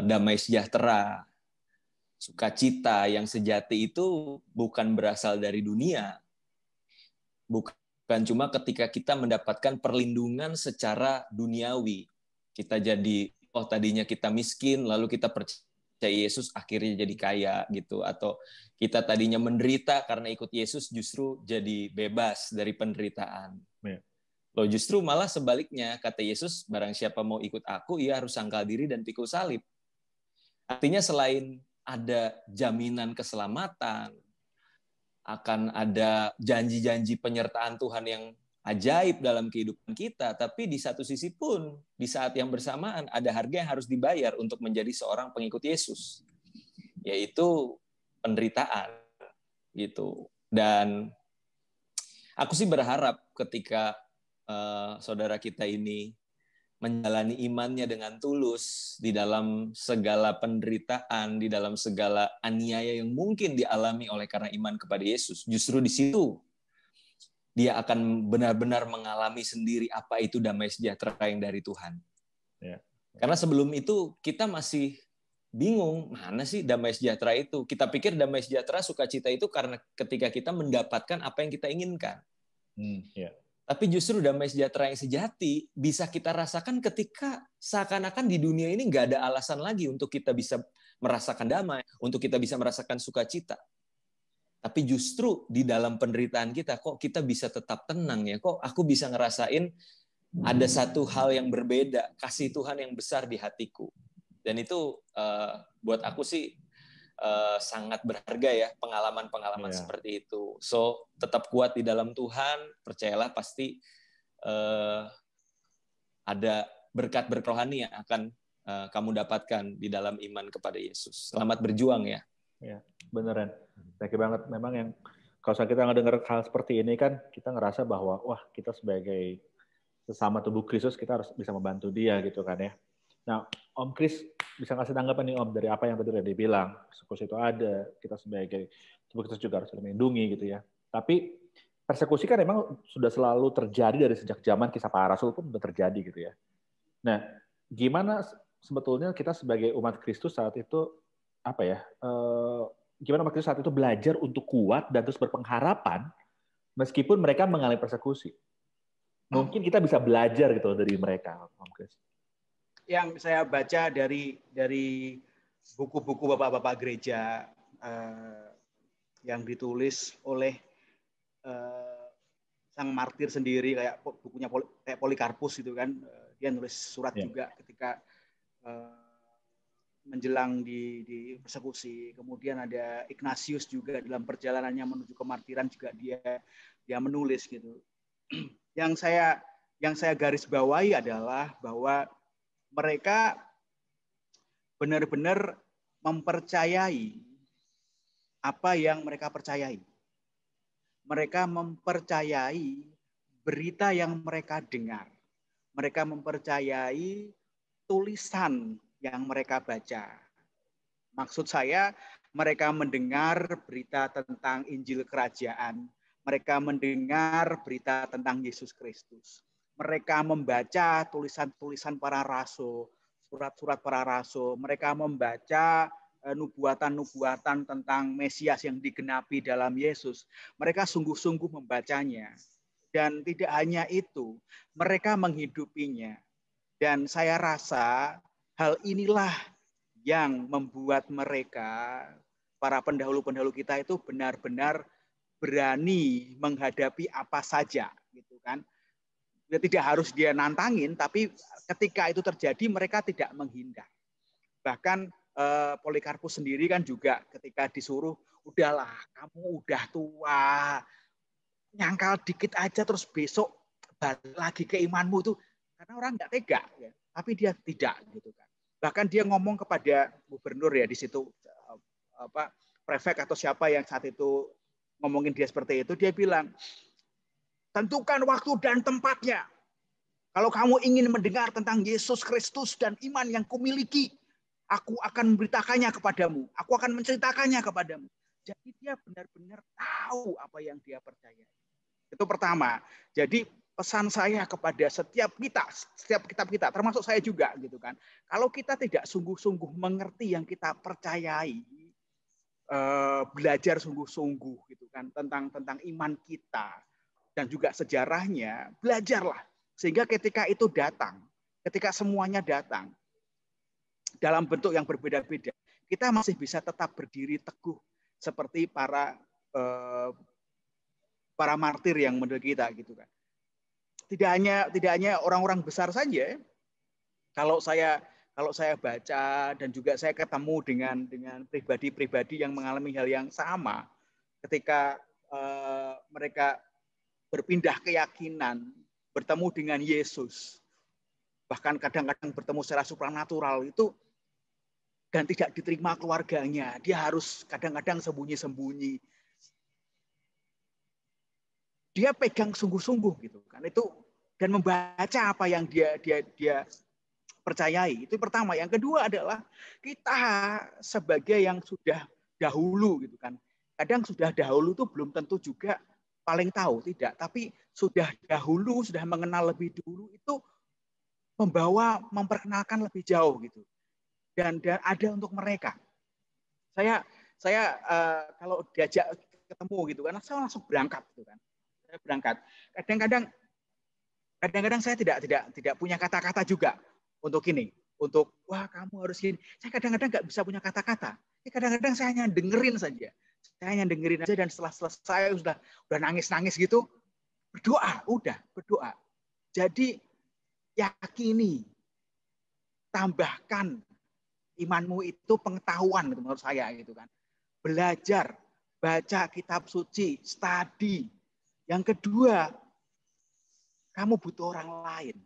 damai sejahtera, sukacita yang sejati itu bukan berasal dari dunia. Bukan cuma ketika kita mendapatkan perlindungan secara duniawi. Kita jadi, tadinya kita miskin, lalu kita percaya Yesus akhirnya jadi kaya gitu, atau kita tadinya menderita karena ikut Yesus justru jadi bebas dari penderitaan. Loh justru malah sebaliknya, kata Yesus, barang siapa mau ikut aku, ia harus sangkal diri dan pikul salib. Artinya selain ada jaminan keselamatan, akan ada janji-janji penyertaan Tuhan yang ajaib dalam kehidupan kita, tapi di satu sisi pun di saat yang bersamaan ada harga yang harus dibayar untuk menjadi seorang pengikut Yesus, yaitu penderitaan gitu. Dan aku sih berharap ketika saudara kita ini menjalani imannya dengan tulus di dalam segala penderitaan, di dalam segala aniaya yang mungkin dialami oleh karena iman kepada Yesus, justru di situ dia akan benar-benar mengalami sendiri apa itu damai sejahtera yang dari Tuhan. Ya. Karena sebelum itu kita masih bingung, mana sih damai sejahtera itu? Kita pikir damai sejahtera, sukacita itu karena ketika kita mendapatkan apa yang kita inginkan. Ya. Tapi justru damai sejahtera yang sejati bisa kita rasakan ketika seakan-akan di dunia ini nggak ada alasan lagi untuk kita bisa merasakan damai, untuk kita bisa merasakan sukacita. Tapi justru di dalam penderitaan kita, kok kita bisa tetap tenang ya? Kok aku bisa ngerasain ada satu hal yang berbeda, kasih Tuhan yang besar di hatiku. Dan itu buat aku sih sangat berharga ya, pengalaman-pengalaman seperti itu. So, tetap kuat di dalam Tuhan, percayalah pasti ada berkat rohani yang akan kamu dapatkan di dalam iman kepada Yesus. Selamat berjuang ya. Ya, beneran. Thank you banget. Memang yang kalau kita ngedengar hal seperti ini kan, kita ngerasa bahwa wah, kita sebagai sesama tubuh Kristus kita harus bisa membantu dia gitu kan ya. Nah, Om Kris bisa ngasih tanggapan nih Om dari apa yang tadi udah dibilang. Persekusi itu ada, kita sebagai tubuh Kristus juga harus melindungi gitu ya. Tapi persekusi kan memang sudah selalu terjadi dari sejak zaman Kisah Para Rasul pun sudah terjadi gitu ya. Nah, gimana sebetulnya kita sebagai umat Kristus saat itu apa ya? Gimana umat Kristus saat itu belajar untuk kuat dan terus berpengharapan meskipun mereka mengalami persekusi? Mungkin kita bisa belajar gitu dari mereka, Om Kris. Yang saya baca dari buku-buku bapak-bapak gereja yang ditulis oleh sang martir sendiri, kayak bukunya kayak Polikarpus gitu kan, dia nulis surat juga ketika menjelang di persekusi. Kemudian ada Ignatius juga dalam perjalanannya menuju kemartiran juga dia menulis gitu. Yang saya garis bawahi adalah bahwa mereka benar-benar mempercayai apa yang mereka percayai. Mereka mempercayai berita yang mereka dengar. Mereka mempercayai tulisan yang mereka baca. Maksud saya, mereka mendengar berita tentang Injil Kerajaan. Mereka mendengar berita tentang Yesus Kristus. Mereka membaca tulisan-tulisan para rasul, surat-surat para rasul. Mereka membaca nubuatan-nubuatan tentang Mesias yang digenapi dalam Yesus. Mereka sungguh-sungguh membacanya. Dan tidak hanya itu, mereka menghidupinya. Dan saya rasa hal inilah yang membuat mereka, para pendahulu-pendahulu kita itu benar-benar berani menghadapi apa saja, gitu kan. Tidak harus dia nantangin, tapi ketika itu terjadi mereka tidak menghindar. Bahkan Polikarpus sendiri kan juga ketika disuruh, udahlah kamu udah tua, nyangkal dikit aja terus besok balik lagi ke imanmu itu, karena orang nggak tega, ya. Tapi dia tidak gitu kan. Bahkan dia ngomong kepada gubernur ya di situ, prefek atau siapa yang saat itu ngomongin dia seperti itu, dia bilang, tentukan waktu dan tempatnya. Kalau kamu ingin mendengar tentang Yesus Kristus dan iman yang kumiliki, aku akan memberitakannya kepadamu. Aku akan menceritakannya kepadamu. Jadi dia benar-benar tahu apa yang dia percaya. Itu pertama. Jadi pesan saya kepada setiap kitab kita, termasuk saya juga gitu kan. Kalau kita tidak sungguh-sungguh mengerti yang kita percayai, belajar sungguh-sungguh gitu kan tentang iman kita dan juga sejarahnya, belajarlah sehingga ketika itu datang, ketika semuanya datang dalam bentuk yang berbeda-beda, kita masih bisa tetap berdiri teguh seperti para martir yang menurut kita gitu kan. Tidak hanya orang-orang besar saja. Kalau saya baca dan juga saya ketemu dengan pribadi-pribadi yang mengalami hal yang sama, ketika mereka berpindah keyakinan, bertemu dengan Yesus, bahkan kadang-kadang bertemu secara supranatural itu, dan tidak diterima keluarganya, dia harus kadang-kadang sembunyi-sembunyi. Dia pegang sungguh-sungguh gitu kan, itu, dan membaca apa yang dia percayai. Itu pertama. Yang kedua adalah kita sebagai yang sudah dahulu gitu kan. Kadang sudah dahulu itu belum tentu juga paling tahu, tidak. Tapi sudah dahulu, sudah mengenal lebih dulu itu memperkenalkan lebih jauh gitu. Dan ada untuk mereka. Saya kalau diajak ketemu gitu kan, saya langsung berangkat gitu kan. Saya berangkat. Kadang-kadang saya tidak punya kata-kata juga untuk ini. wah kamu harus gini. Saya kadang-kadang nggak bisa punya kata-kata. Kadang-kadang saya hanya dengerin saja. Saya hanya dengerin aja dan setelah selesai udah nangis-nangis gitu, berdoa. Jadi yakini, tambahkan imanmu itu pengetahuan gitu, menurut saya gitu kan. Belajar, baca kitab suci, study. Yang kedua, kamu butuh orang lain.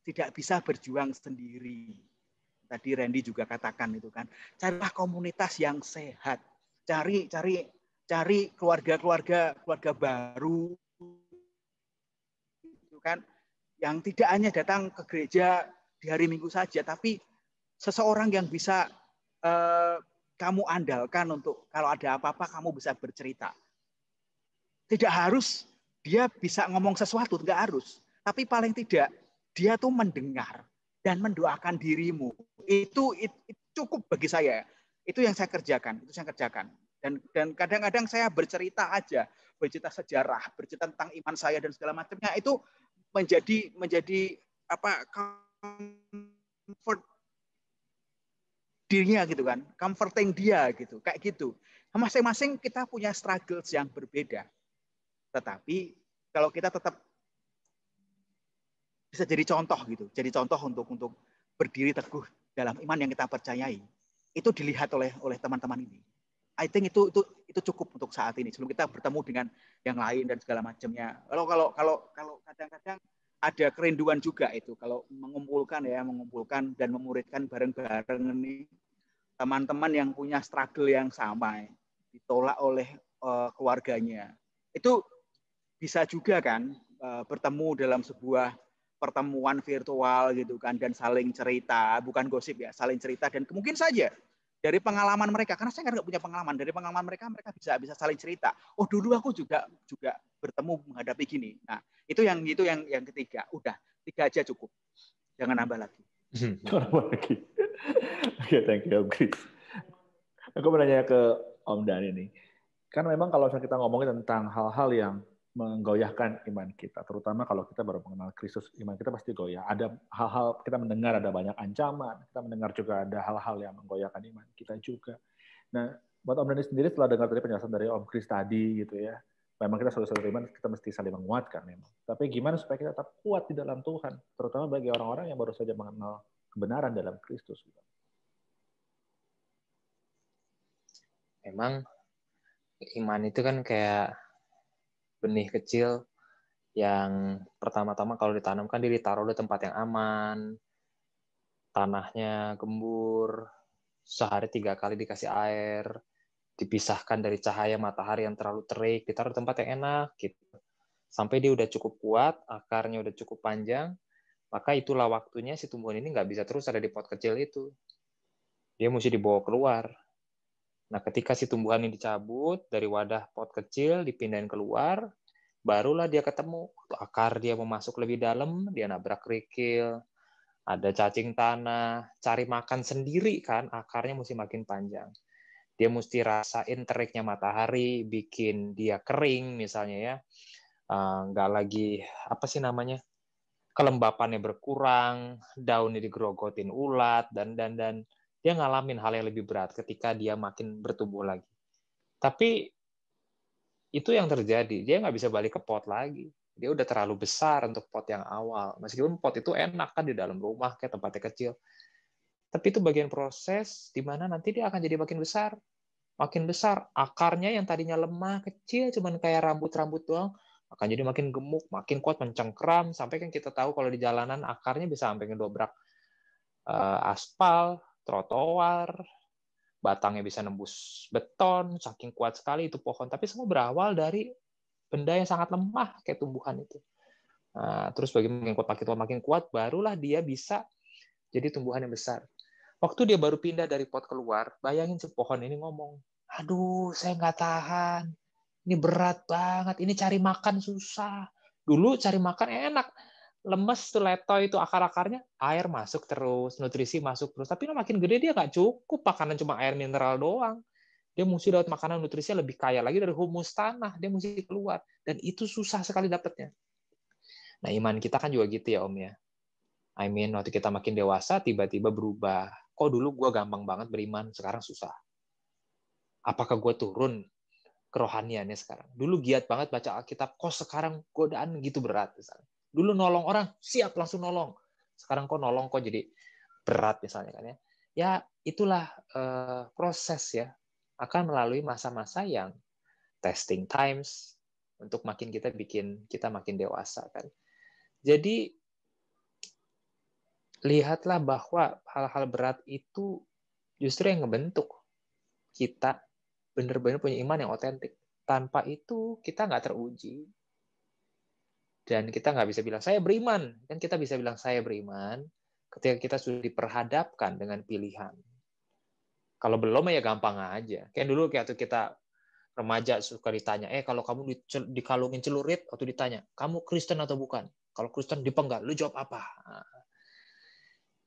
Tidak bisa berjuang sendiri. Tadi Randy juga katakan itu kan. Carilah komunitas yang sehat. Cari keluarga baru itu kan, yang tidak hanya datang ke gereja di hari Minggu saja, tapi seseorang yang bisa kamu andalkan untuk kalau ada apa-apa kamu bisa bercerita. Tidak harus dia bisa ngomong sesuatu, enggak harus. Tapi paling tidak dia tuh mendengar dan mendoakan dirimu. Itu cukup bagi saya. Itu yang saya kerjakan. Dan kadang-kadang saya bercerita aja, bercerita sejarah, bercerita tentang iman saya dan segala macamnya, itu menjadi apa, comfort dirinya gitu kan, comforting dia gitu, kayak gitu. Masing-masing kita punya struggles yang berbeda. Tetapi kalau kita tetap bisa jadi contoh gitu, jadi contoh untuk berdiri teguh dalam iman yang kita percayai, itu dilihat oleh teman-teman ini. I think itu cukup untuk saat ini. Sebelum kita bertemu dengan yang lain dan segala macamnya. Kalau kadang-kadang ada kerinduan juga itu kalau mengumpulkan dan memuridkan bareng-bareng ini teman-teman yang punya struggle yang sama, ditolak oleh keluarganya. Itu bisa juga kan bertemu dalam sebuah pertemuan virtual gitu kan, dan saling cerita, bukan gosip ya, saling cerita, dan mungkin saja dari pengalaman mereka, karena saya nggak punya pengalaman, dari pengalaman mereka bisa saling cerita. Oh dulu aku juga bertemu menghadapi gini. Nah itu yang ketiga. Udah 3 aja cukup, jangan nambah lagi. Oke, thank you Om Chris. Aku menanya ke Om Dani nih, kan memang kalau kita ngomongin tentang hal-hal yang menggoyahkan iman kita, terutama kalau kita baru mengenal Kristus, iman kita pasti goyah. Ada hal-hal, kita mendengar ada banyak ancaman, kita mendengar juga ada hal-hal yang menggoyahkan iman kita juga. Nah, buat Om Dani sendiri setelah dengar tadi penjelasan dari Om Chris tadi gitu ya, memang kita saudara iman, kita mesti saling menguatkan memang. Tapi gimana supaya kita tetap kuat di dalam Tuhan, terutama bagi orang-orang yang baru saja mengenal kebenaran dalam Kristus. Memang iman itu kan kayak benih kecil yang pertama-tama kalau ditanamkan dia ditaruh di tempat yang aman, tanahnya gembur, sehari 3 kali dikasih air, dipisahkan dari cahaya matahari yang terlalu terik, ditaruh di tempat yang enak gitu. Sampai dia udah cukup kuat, akarnya udah cukup panjang, maka itulah waktunya si tumbuhan ini nggak bisa terus ada di pot kecil itu. Dia mesti dibawa keluar. Nah, ketika si tumbuhan ini dicabut dari wadah pot kecil, dipindahin keluar, barulah dia ketemu. Akar dia mau masuk lebih dalam, dia nabrak kerikil, ada cacing tanah, cari makan sendiri kan, akarnya mesti makin panjang. Dia mesti rasain teriknya matahari, bikin dia kering misalnya ya, nggak lagi, apa sih namanya, kelembapannya berkurang, daunnya digerogotin ulat, dan dia ngalamin hal yang lebih berat ketika dia makin bertumbuh lagi. Tapi itu yang terjadi, dia nggak bisa balik ke pot lagi. Dia udah terlalu besar untuk pot yang awal. Meskipun pot itu enak kan di dalam rumah, kayak tempatnya kecil. Tapi itu bagian proses di mana nanti dia akan jadi makin besar. Makin besar, akarnya yang tadinya lemah, kecil, cuman kayak rambut-rambut doang, akan jadi makin gemuk, makin kuat, mencengkram, sampai kan kita tahu kalau di jalanan akarnya bisa sampai ngedobrak aspal, trotoar, batangnya bisa nembus beton, saking kuat sekali itu pohon. Tapi semua berawal dari benda yang sangat lemah kayak tumbuhan itu. Nah, terus bagaimana makin kuat, barulah dia bisa jadi tumbuhan yang besar. Waktu dia baru pindah dari pot keluar, bayangin si pohon ini ngomong, aduh, saya nggak tahan. Ini berat banget. Ini cari makan susah. Dulu cari makan enak. Lemes tuh letoy itu akar-akarnya, air masuk terus, nutrisi masuk terus. Tapi makin gede dia nggak cukup makanan cuma air mineral doang. Dia mesti dapat makanan nutrisinya lebih kaya lagi dari humus tanah. Dia mesti keluar. Dan itu susah sekali dapatnya. Nah, iman kita kan juga gitu ya, Om ya. Waktu kita makin dewasa, tiba-tiba berubah. Kok dulu gue gampang banget beriman, sekarang susah. Apakah gue turun kerohaniannya sekarang? Dulu giat banget baca Alkitab, kok sekarang godaan gitu berat. Misalnya. Dulu nolong orang, siap langsung nolong. Sekarang kok nolong kok jadi berat misalnya kan ya. Ya itulah proses ya. Akan melalui masa-masa yang testing times untuk makin kita makin dewasa kan. Jadi lihatlah bahwa hal-hal berat itu justru yang ngebentuk kita benar-benar punya iman yang otentik. Tanpa itu kita nggak teruji. Dan kita nggak bisa bilang, saya beriman. Kan kita bisa bilang, saya beriman ketika kita sudah diperhadapkan dengan pilihan. Kalau belum ya gampang aja. Kayak dulu waktu kita remaja suka ditanya, kalau kamu dikalungin celurit, waktu ditanya, kamu Kristen atau bukan? Kalau Kristen dipenggal, lu jawab apa? Nah,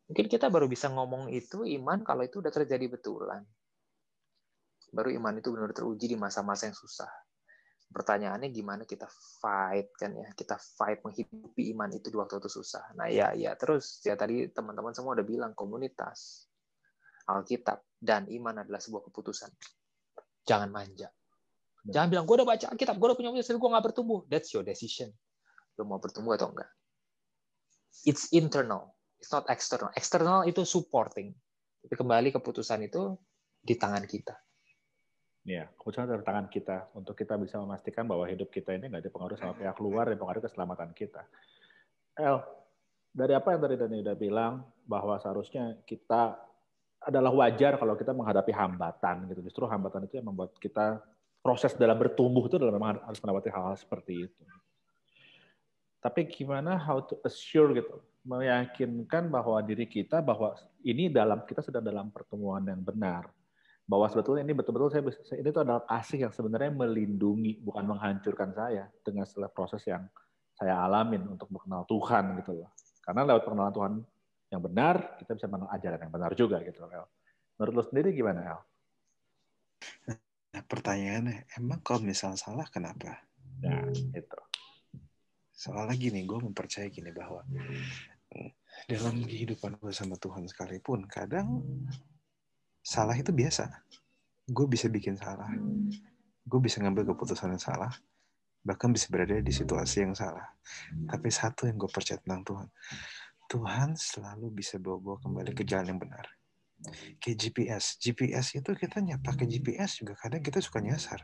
mungkin kita baru bisa ngomong itu iman kalau itu udah terjadi betulan. Baru iman itu benar-benar teruji di masa-masa yang susah. Pertanyaannya gimana kita fight kan ya? Kita fight menghidupi iman itu di waktu susah. Nah ya terus ya tadi teman-teman semua udah bilang komunitas, Alkitab dan iman adalah sebuah keputusan. Jangan manja. Jangan bilang gue udah baca Alkitab, gue udah punya keputusan, gue nggak bertumbuh. That's your decision. Lo mau bertumbuh atau enggak? It's internal. It's not external. External itu supporting. Tapi kembali keputusan itu di tangan kita. Ya, keputusan dari tangan kita untuk kita bisa memastikan bahwa hidup kita ini nggak dipengaruhi sama pihak luar yang pengaruhi keselamatan kita. Dari apa yang tadi Dani udah bilang bahwa seharusnya kita adalah wajar kalau kita menghadapi hambatan gitu. Justru hambatan itu yang membuat kita proses dalam bertumbuh itu adalah memang harus melewati hal-hal seperti itu. Tapi gimana how to assure gitu, meyakinkan bahwa diri kita bahwa ini kita sedang dalam pertemuan yang benar, bahwa sebetulnya ini betul-betul ini itu adalah kasih yang sebenarnya melindungi, bukan menghancurkan saya dengan segala proses yang saya alamin untuk mengenal Tuhan gitu loh. Karena lewat pengenalan Tuhan yang benar, kita bisa mengenal ajaran yang benar juga gitu, El. Menurut lo sendiri gimana, El? Nah, pertanyaannya, emang kalau misalnya salah kenapa? Nah, itu. Soalnya gini, gue mempercayai gini bahwa dalam kehidupan gue sama Tuhan sekalipun, kadang salah itu biasa. Gue bisa bikin salah. Gue bisa ngambil keputusan yang salah. Bahkan bisa berada di situasi yang salah. Tapi satu yang gue percaya tentang Tuhan. Tuhan selalu bisa bawa kembali ke jalan yang benar. Kayak GPS. GPS itu kita pakai GPS juga kadang kita suka nyasar.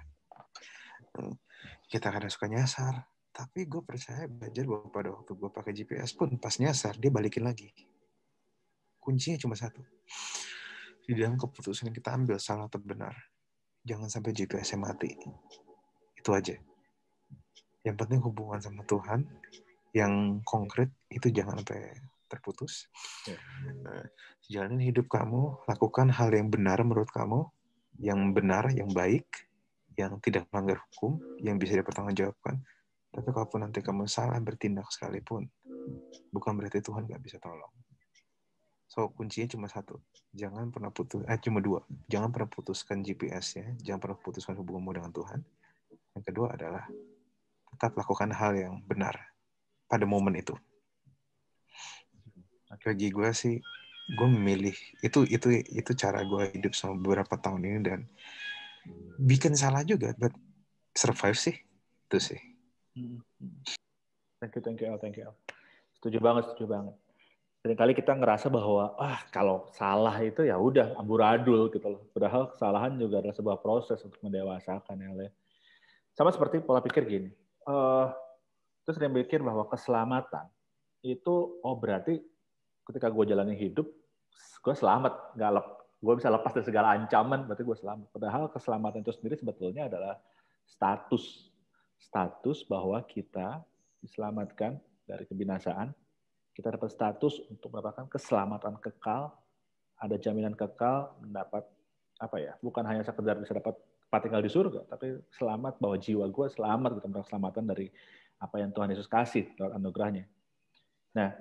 Kita kadang suka nyasar. Tapi gue percaya belajar bahwa pada waktu gue pakai GPS pun pas nyasar dia balikin lagi. Kuncinya cuma satu. Di dalam keputusan yang kita ambil salah atau benar, jangan sampai GPS-nya mati. Itu aja. Yang penting hubungan sama Tuhan yang konkret itu jangan sampai terputus. Jalanin hidup kamu, lakukan hal yang benar menurut kamu, yang benar, yang baik, yang tidak melanggar hukum, yang bisa dipertanggungjawabkan. Tapi kalaupun nanti kamu salah bertindak sekalipun, bukan berarti Tuhan nggak bisa tolong. So, kuncinya cuma satu. Jangan pernah cuma dua. Jangan pernah putuskan GPS-nya. Jangan pernah putuskan hubunganmu dengan Tuhan. Yang kedua adalah tetap lakukan hal yang benar pada momen itu. Bagi gue sih, gue memilih itu cara gue hidup sama beberapa tahun ini dan bikin salah juga, but survive sih. Itu sih. Thank you, El. Setuju banget. Seringkali kita ngerasa bahwa kalau salah itu ya udah amburadul gitu loh. Padahal kesalahan juga adalah sebuah proses untuk mendewasakan ya. Sama seperti pola pikir gini. Terus sering pikir bahwa keselamatan itu berarti ketika gue jalani hidup gue selamat, gue bisa lepas dari segala ancaman, berarti gue selamat. Padahal keselamatan itu sendiri sebetulnya adalah status bahwa kita diselamatkan dari kebinasaan. Kita dapat status untuk mendapatkan keselamatan kekal, ada jaminan kekal, mendapat bukan hanya sekedar bisa dapat tempat tinggal di surga, tapi selamat bahwa jiwa gue selamat, gitu, mendapat keselamatan dari apa yang Tuhan Yesus kasih lewat anugerahnya. Nah,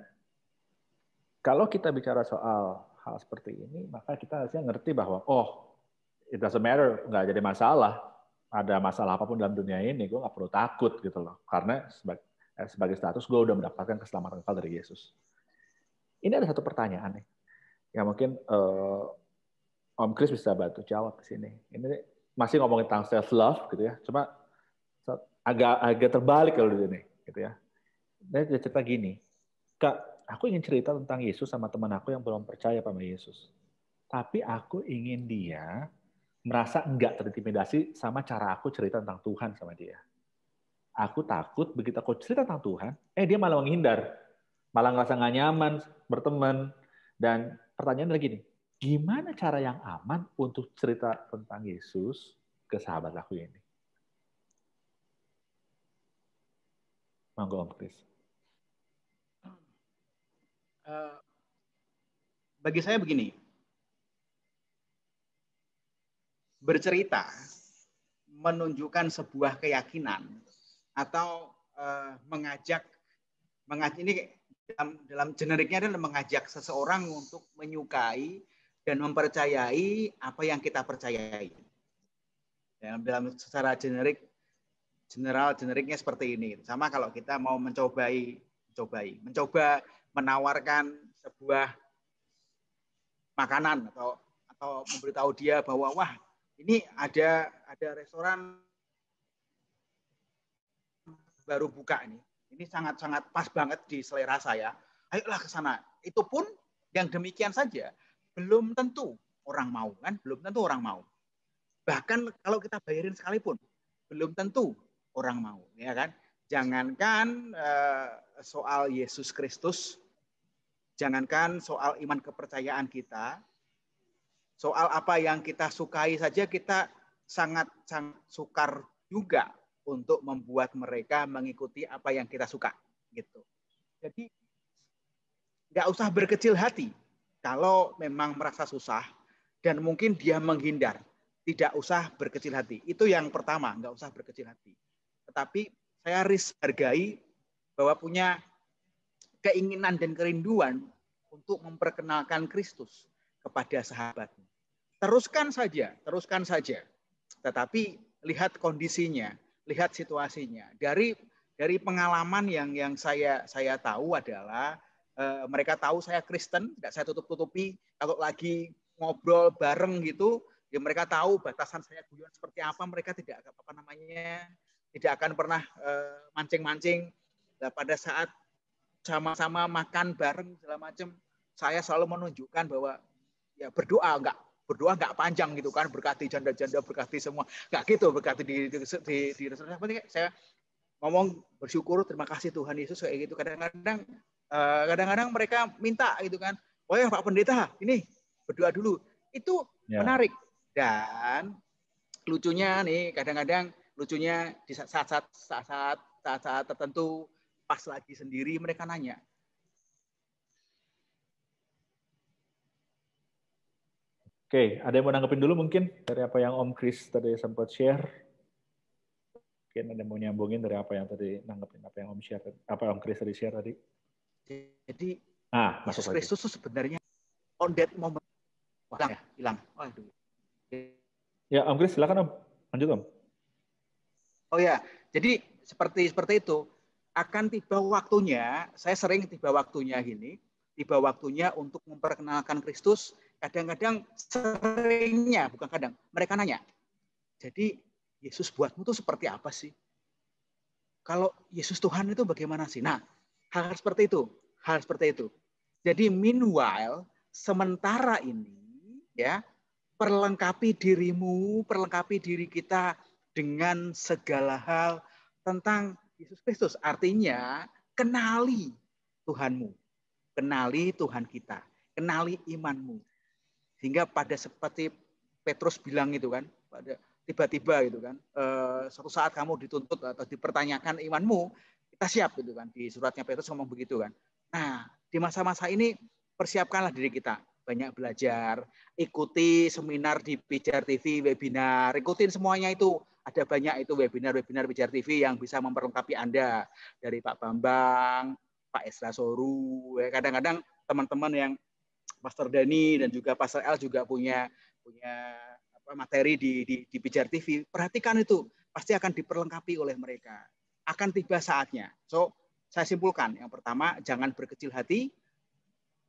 kalau kita bicara soal hal seperti ini, maka kita harusnya ngerti bahwa it doesn't matter, nggak jadi masalah. Ada masalah apapun dalam dunia ini, gue nggak perlu takut gitu loh, karena sebagai status gue udah mendapatkan keselamatan kekal dari Yesus. Ini ada satu pertanyaan nih, yang mungkin Om Chris bisa bantu jawab di sini. Ini masih ngomongin tentang self love gitu ya, cuma agak terbalik kalau di sini, gitu ya. Dia cerita gini, Kak, aku ingin cerita tentang Yesus sama teman aku yang belum percaya sama Yesus. Tapi aku ingin dia merasa enggak terintimidasi sama cara aku cerita tentang Tuhan sama dia. Aku takut begitu aku cerita tentang Tuhan, dia malah menghindar. Malah ngerasa nggak nyaman berteman. Dan pertanyaan lagi nih, gimana cara yang aman untuk cerita tentang Yesus ke sahabat aku ini? Monggo Om Chris. Bagi saya begini, bercerita menunjukkan sebuah keyakinan atau mengajak ini dalam generiknya adalah mengajak seseorang untuk menyukai dan mempercayai apa yang kita percayai. Dalam secara generiknya seperti ini. Sama kalau kita mau mencoba menawarkan sebuah makanan atau memberitahu dia bahwa wah, ini ada restoran baru buka ini. Ini sangat-sangat pas banget di selera saya. Ayolah ke sana. Itu pun yang demikian saja belum tentu orang mau kan? Belum tentu orang mau. Bahkan kalau kita bayarin sekalipun belum tentu orang mau, ya kan? Jangankan soal Yesus Kristus, jangankan soal iman kepercayaan kita, soal apa yang kita sukai saja kita sangat sukar juga untuk membuat mereka mengikuti apa yang kita suka, gitu. Jadi nggak usah berkecil hati kalau memang merasa susah dan mungkin dia menghindar. Tidak usah berkecil hati. Itu yang pertama, nggak usah berkecil hati. Tetapi saya hargai bahwa punya keinginan dan kerinduan untuk memperkenalkan Kristus kepada sahabatnya. Teruskan saja. Tetapi lihat kondisinya, lihat situasinya. Dari pengalaman yang saya tahu adalah mereka tahu saya Kristen, tidak saya tutup-tutupi. Kalau lagi ngobrol bareng gitu, ya mereka tahu batasan saya guyon seperti apa. Mereka tidak akan pernah mancing-mancing. Nah, pada saat sama-sama makan bareng segala macam, saya selalu menunjukkan bahwa ya berdoa nggak panjang gitu kan, berkati janda-janda, berkati semua, nggak gitu, berkati di restoran. Saya ngomong bersyukur, terima kasih Tuhan Yesus kayak gitu. Kadang-kadang mereka minta gitu kan, oh ya Pak Pendeta, ini berdoa dulu. Itu menarik. Dan lucunya nih, kadang-kadang lucunya di saat-saat tertentu pas lagi sendiri mereka nanya, Oke, ada yang mau nanggepin dulu mungkin dari apa yang Om Chris tadi sempat share? Mungkin ada yang mau nyambungin dari apa yang tadi nanggepin apa yang Om share, apa Om Chris tadi share tadi? Jadi Yesus Kristus itu sebenarnya on that moment hilang. Waduh. Ya Om Chris silakan Om, lanjut Om. Oh ya, jadi seperti itu akan tiba waktunya. Saya sering tiba waktunya untuk memperkenalkan Kristus. Kadang-kadang seringnya, bukan kadang, mereka nanya, jadi Yesus buatmu itu seperti apa sih? Kalau Yesus Tuhan itu bagaimana sih? Nah, hal seperti itu. Jadi meanwhile, sementara ini ya, perlengkapi diri kita dengan segala hal tentang Yesus Kristus. Artinya, kenali Tuhanmu, kenali Tuhan kita, kenali imanmu. Sehingga pada seperti Petrus bilang itu kan, pada tiba-tiba gitu kan, suatu saat kamu dituntut atau dipertanyakan imanmu, kita siap gitu kan. Di suratnya Petrus ngomong begitu kan. Nah, di masa-masa ini persiapkanlah diri kita. Banyak belajar, ikuti seminar di Pijar TV, webinar, ikutin semuanya itu. Ada banyak itu webinar Pijar TV yang bisa memperlengkapi Anda. Dari Pak Bambang, Pak Esra Soru, kadang-kadang teman-teman yang Pastor Dani dan juga Pastor El juga punya materi di Pijar TV. Perhatikan itu, pasti akan diperlengkapi oleh mereka. Akan tiba saatnya. So, saya simpulkan, yang pertama, jangan berkecil hati.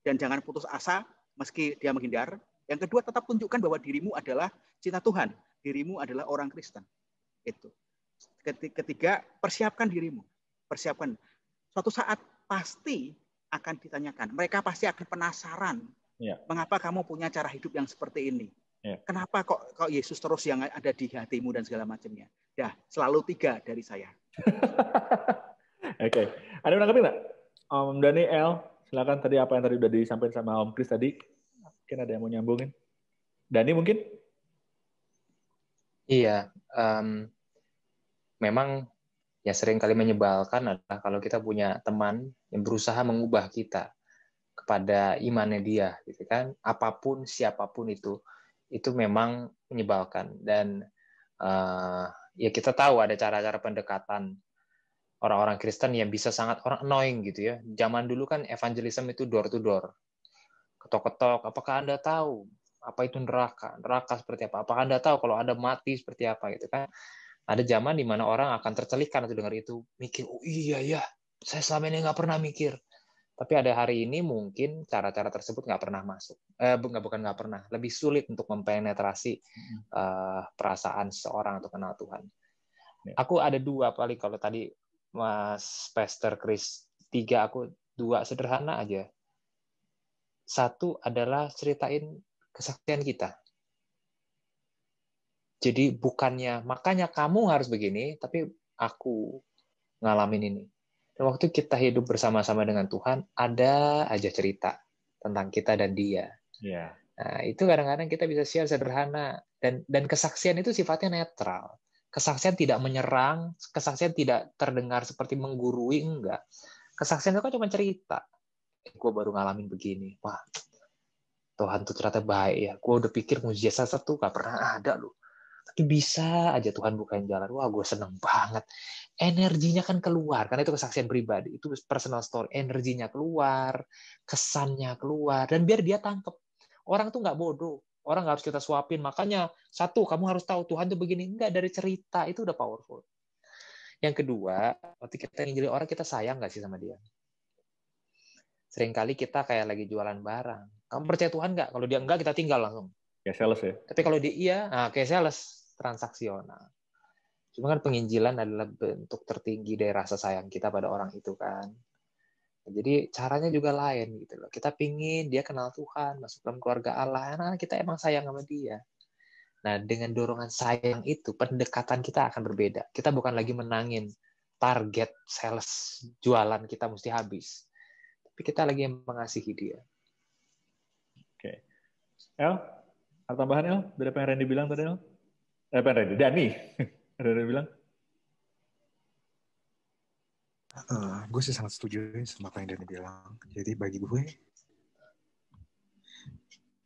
dan jangan putus asa meski dia menghindar. Yang kedua, tetap tunjukkan bahwa dirimu adalah cinta Tuhan, dirimu adalah orang Kristen. Itu. Ketiga, persiapkan dirimu. Persiapkan. Suatu saat pasti akan ditanyakan. Mereka pasti akan penasaran. Ya. Mengapa kamu punya cara hidup yang seperti ini? Ya. Kenapa kok Yesus terus yang ada di hatimu dan segala macamnya? Dah, selalu 3 dari saya. Oke. Ada yang nanggepin nggak? Om Daniel, silakan tadi apa yang tadi udah disampaikan sama Om Chris tadi. Mungkin ada yang mau nyambungin. Dani mungkin? Iya, memang ya sering kali menyebalkan adalah kalau kita punya teman yang berusaha mengubah kita kepada imannya dia, gitu kan? Apapun, siapapun itu memang menyebalkan. Dan ya kita tahu ada cara-cara pendekatan orang-orang Kristen yang bisa sangat annoying gitu ya. Zaman dulu kan evangelism itu door to door. Ketok-ketok, apakah Anda tahu apa itu neraka? Neraka seperti apa? Apakah Anda tahu kalau Anda mati seperti apa gitu kan? Ada zaman di mana orang akan tercelikkan atau dengar itu, mikir, oh iya ya, saya selama ini nggak pernah mikir. Tapi ada hari ini mungkin cara-cara tersebut nggak pernah masuk. Bukan nggak pernah, lebih sulit untuk mempenetrasi perasaan seorang untuk kenal Tuhan. Aku ada 2 paling kalau tadi Mas Pastor Chris 3, aku 2 sederhana aja. 1 adalah ceritain kesaksian kita. Jadi bukannya, makanya kamu harus begini, tapi aku ngalamin ini. Dan waktu kita hidup bersama-sama dengan Tuhan, ada aja cerita tentang kita dan dia. Yeah. Nah, itu kadang-kadang kita bisa share sederhana. Dan kesaksian itu sifatnya netral. Kesaksian tidak menyerang, kesaksian tidak terdengar seperti menggurui, enggak. Kesaksian itu kan cuma cerita. Gue baru ngalamin begini. Wah, Tuhan tuh ternyata baik ya. Gue udah pikir mujizat tuh gak pernah ada loh. Tapi bisa aja Tuhan bukain jalan. Wah, gue seneng banget. Energinya kan keluar. Karena itu kesaksian pribadi. Itu personal story. Energinya keluar. Kesannya keluar. Dan biar dia tangkep. Orang tuh gak bodoh. Orang gak harus kita suapin. Makanya, 1, kamu harus tahu Tuhan tuh begini. Enggak, dari cerita. Itu udah powerful. Yang kedua, waktu kita nginjilin orang, kita sayang gak sih sama dia? Seringkali kita kayak lagi jualan barang. Kamu percaya Tuhan nggak? Kalau dia enggak, kita tinggal langsung. Kayak sales ya? Tapi kalau dia iya, kayak sales, transaksional. Cuma kan penginjilan adalah bentuk tertinggi dari rasa sayang kita pada orang itu kan. Jadi caranya juga lain gitu loh. Kita pingin dia kenal Tuhan, masuk dalam keluarga Allah. Nah, kita emang sayang sama dia. Nah, dengan dorongan sayang itu, pendekatan kita akan berbeda. Kita bukan lagi menangin target sales jualan kita mesti habis. Tapi kita lagi mengasihi dia. Oke. El, ada tambahan El? Dari apa yang Randy bilang tadi El? Apa yang Randy? Dani. Ada yang bilang? Gue sih sangat setuju sama apa yang Dani bilang. Jadi bagi gue,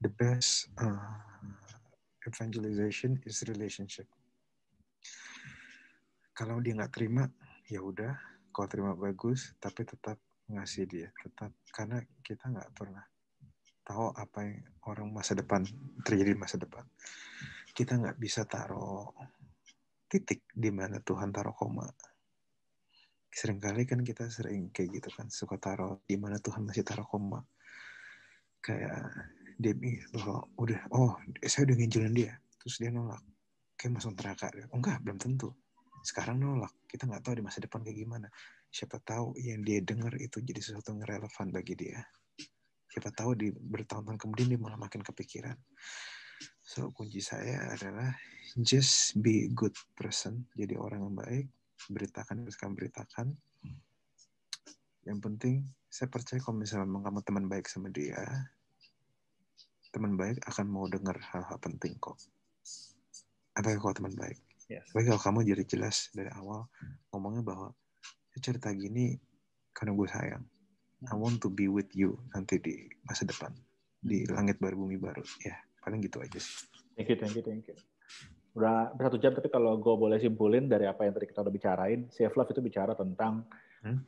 the best evangelization is relationship. Kalau dia nggak terima, ya udah. Kalau terima bagus, tapi tetap ngasih dia, tetap, karena kita nggak pernah tahu apa yang orang masa depan terjadi di masa depan. Kita nggak bisa taruh titik di mana Tuhan taruh koma. Seringkali kan kita sering kayak gitu kan, suka taruh di mana Tuhan masih taruh koma. Kayak Demi bahwa saya udah nginjilin dia, terus dia nolak, kayak masuk neraka. Oh enggak, belum tentu. Sekarang nolak, kita nggak tahu di masa depan kayak gimana. Siapa tahu yang dia dengar itu jadi sesuatu yang relevan bagi dia. Siapa tahu di bertahun-tahun kemudian dia malah makin kepikiran. So, kunci saya adalah just be a good person. Jadi orang yang baik, beritakan, beritakan. Yang penting, saya percaya kalau misalnya kamu teman baik sama dia, teman baik akan mau dengar hal-hal penting kok. Apalagi kalau teman baik. Yes. Apalagi kalau kamu jadi jelas dari awal ngomongnya bahwa cerita gini karena gue sayang. I want to be with you nanti di masa depan. Di langit baru, bumi baru. Ya, paling gitu aja sih. Thank you. Udah 1 jam, tapi kalau gue boleh simpulin dari apa yang tadi kita udah bicarain, self love itu bicara tentang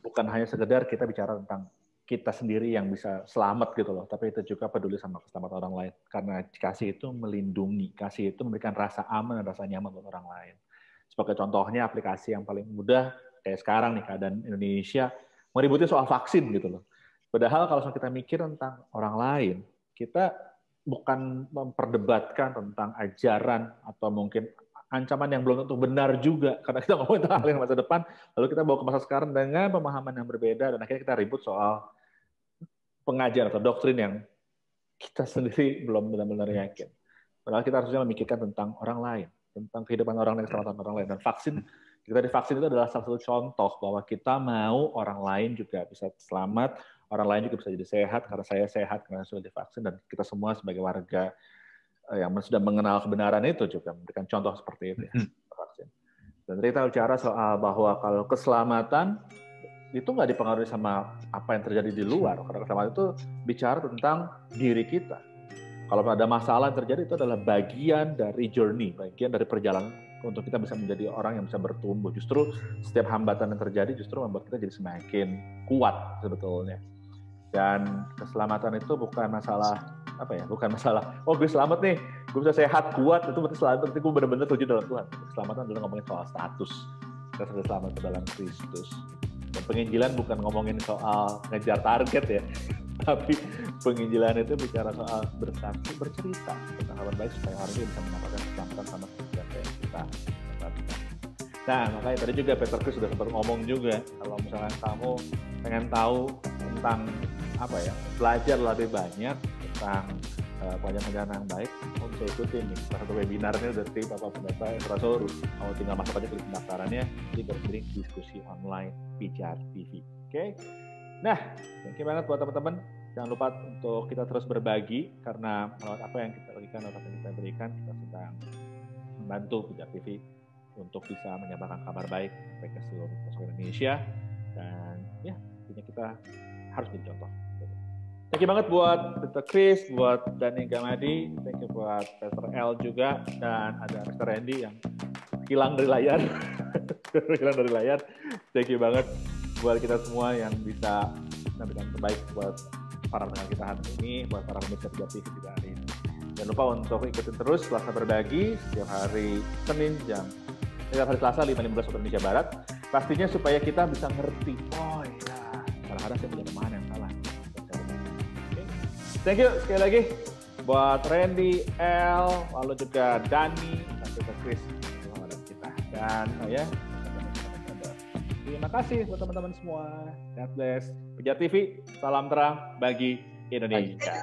bukan hanya sekedar kita bicara tentang kita sendiri yang bisa selamat gitu loh, tapi itu juga peduli sama keselamatan orang lain. Karena kasih itu melindungi, kasih itu memberikan rasa aman dan rasa nyaman buat orang lain. Sebagai contohnya aplikasi yang paling mudah kayak sekarang nih keadaan Indonesia mau ributin soal vaksin gitu loh. Padahal kalau kita mikir tentang orang lain, kita bukan memperdebatkan tentang ajaran atau mungkin ancaman yang belum tentu benar juga, karena kita ngomongin tentang hal yang masa depan, lalu kita bawa ke masa sekarang dengan pemahaman yang berbeda, dan akhirnya kita ribut soal pengajaran atau doktrin yang kita sendiri belum benar-benar yakin. Padahal kita harusnya memikirkan tentang orang lain, tentang kehidupan orang lain, keselamatan orang lain. Dan vaksin, kita divaksin itu adalah salah satu contoh bahwa kita mau orang lain juga bisa selamat, orang lain juga bisa jadi sehat, karena saya sehat karena sudah divaksin, dan kita semua sebagai warga yang sudah mengenal kebenaran itu juga memberikan contoh seperti itu ya, vaksin. Dan kita bicara soal bahwa kalau keselamatan itu nggak dipengaruhi sama apa yang terjadi di luar, karena keselamatan itu bicara tentang diri kita. Kalau ada masalah yang terjadi, itu adalah bagian dari journey, bagian dari perjalanan untuk kita bisa menjadi orang yang bisa bertumbuh. Justru setiap hambatan yang terjadi justru membuat kita jadi semakin kuat sebetulnya. Dan keselamatan itu bukan masalah bukan masalah, oh gue selamat nih, gue bisa sehat, kuat, itu berarti selamat, berarti gue benar-benar terjun dalam Tuhan. Keselamatan adalah ngomongin soal status, kita sudah selamat ke dalam Kristus. Dan penginjilan bukan ngomongin soal ngejar target ya, tapi penginjilan itu bicara soal bersaksi, bercerita tentang kabar baik supaya orang ini bisa mendapatkan keselamatan sama seperti yang kita dapatkan. Nah, makanya tadi juga Peter Chris sudah sempat ngomong juga, kalau misalnya kamu pengen tahu tentang belajar lebih banyak tentang pelajaran yang baik, kamu bisa ikutin nih salah satu webinarnya dari Bapak Pendeta Rasul. Kamu tinggal masuk aja klik pendaftarannya di garis diskusi online PJR TV. Oke? Nah, thank you banget buat teman-teman. Jangan lupa untuk kita terus berbagi, karena apa yang kita bagikan atau yang kita berikan, kita sedang membantu PJR TV untuk bisa menyebarkan kabar baik ke seluruh pelosok Indonesia. Dan ya, intinya kita harus jadi contoh. Thank you banget buat Peter Chris, buat Dani Gamadi, thank you buat Peter L juga, dan ada Mr. Randy yang hilang dari layar. Thank you banget buat kita semua yang bisa memberikan terbaik buat para pendengar kita hari ini, buat para pemirsa PJR TV juga hari ini. Jangan lupa untuk ikutin terus Selasa Berbagi setiap hari setiap hari Selasa 5.15 waktu Indonesia Barat. Pastinya supaya kita bisa ngerti, oh ya, kadang-kadang saya punya pemahaman yang salah. Thank you sekali lagi buat Randy, L, lalu juga Dani, dan juga Chris bersama kita. Dan saya, terima kasih buat teman-teman semua. God bless. PJR TV, salam terang bagi Indonesia.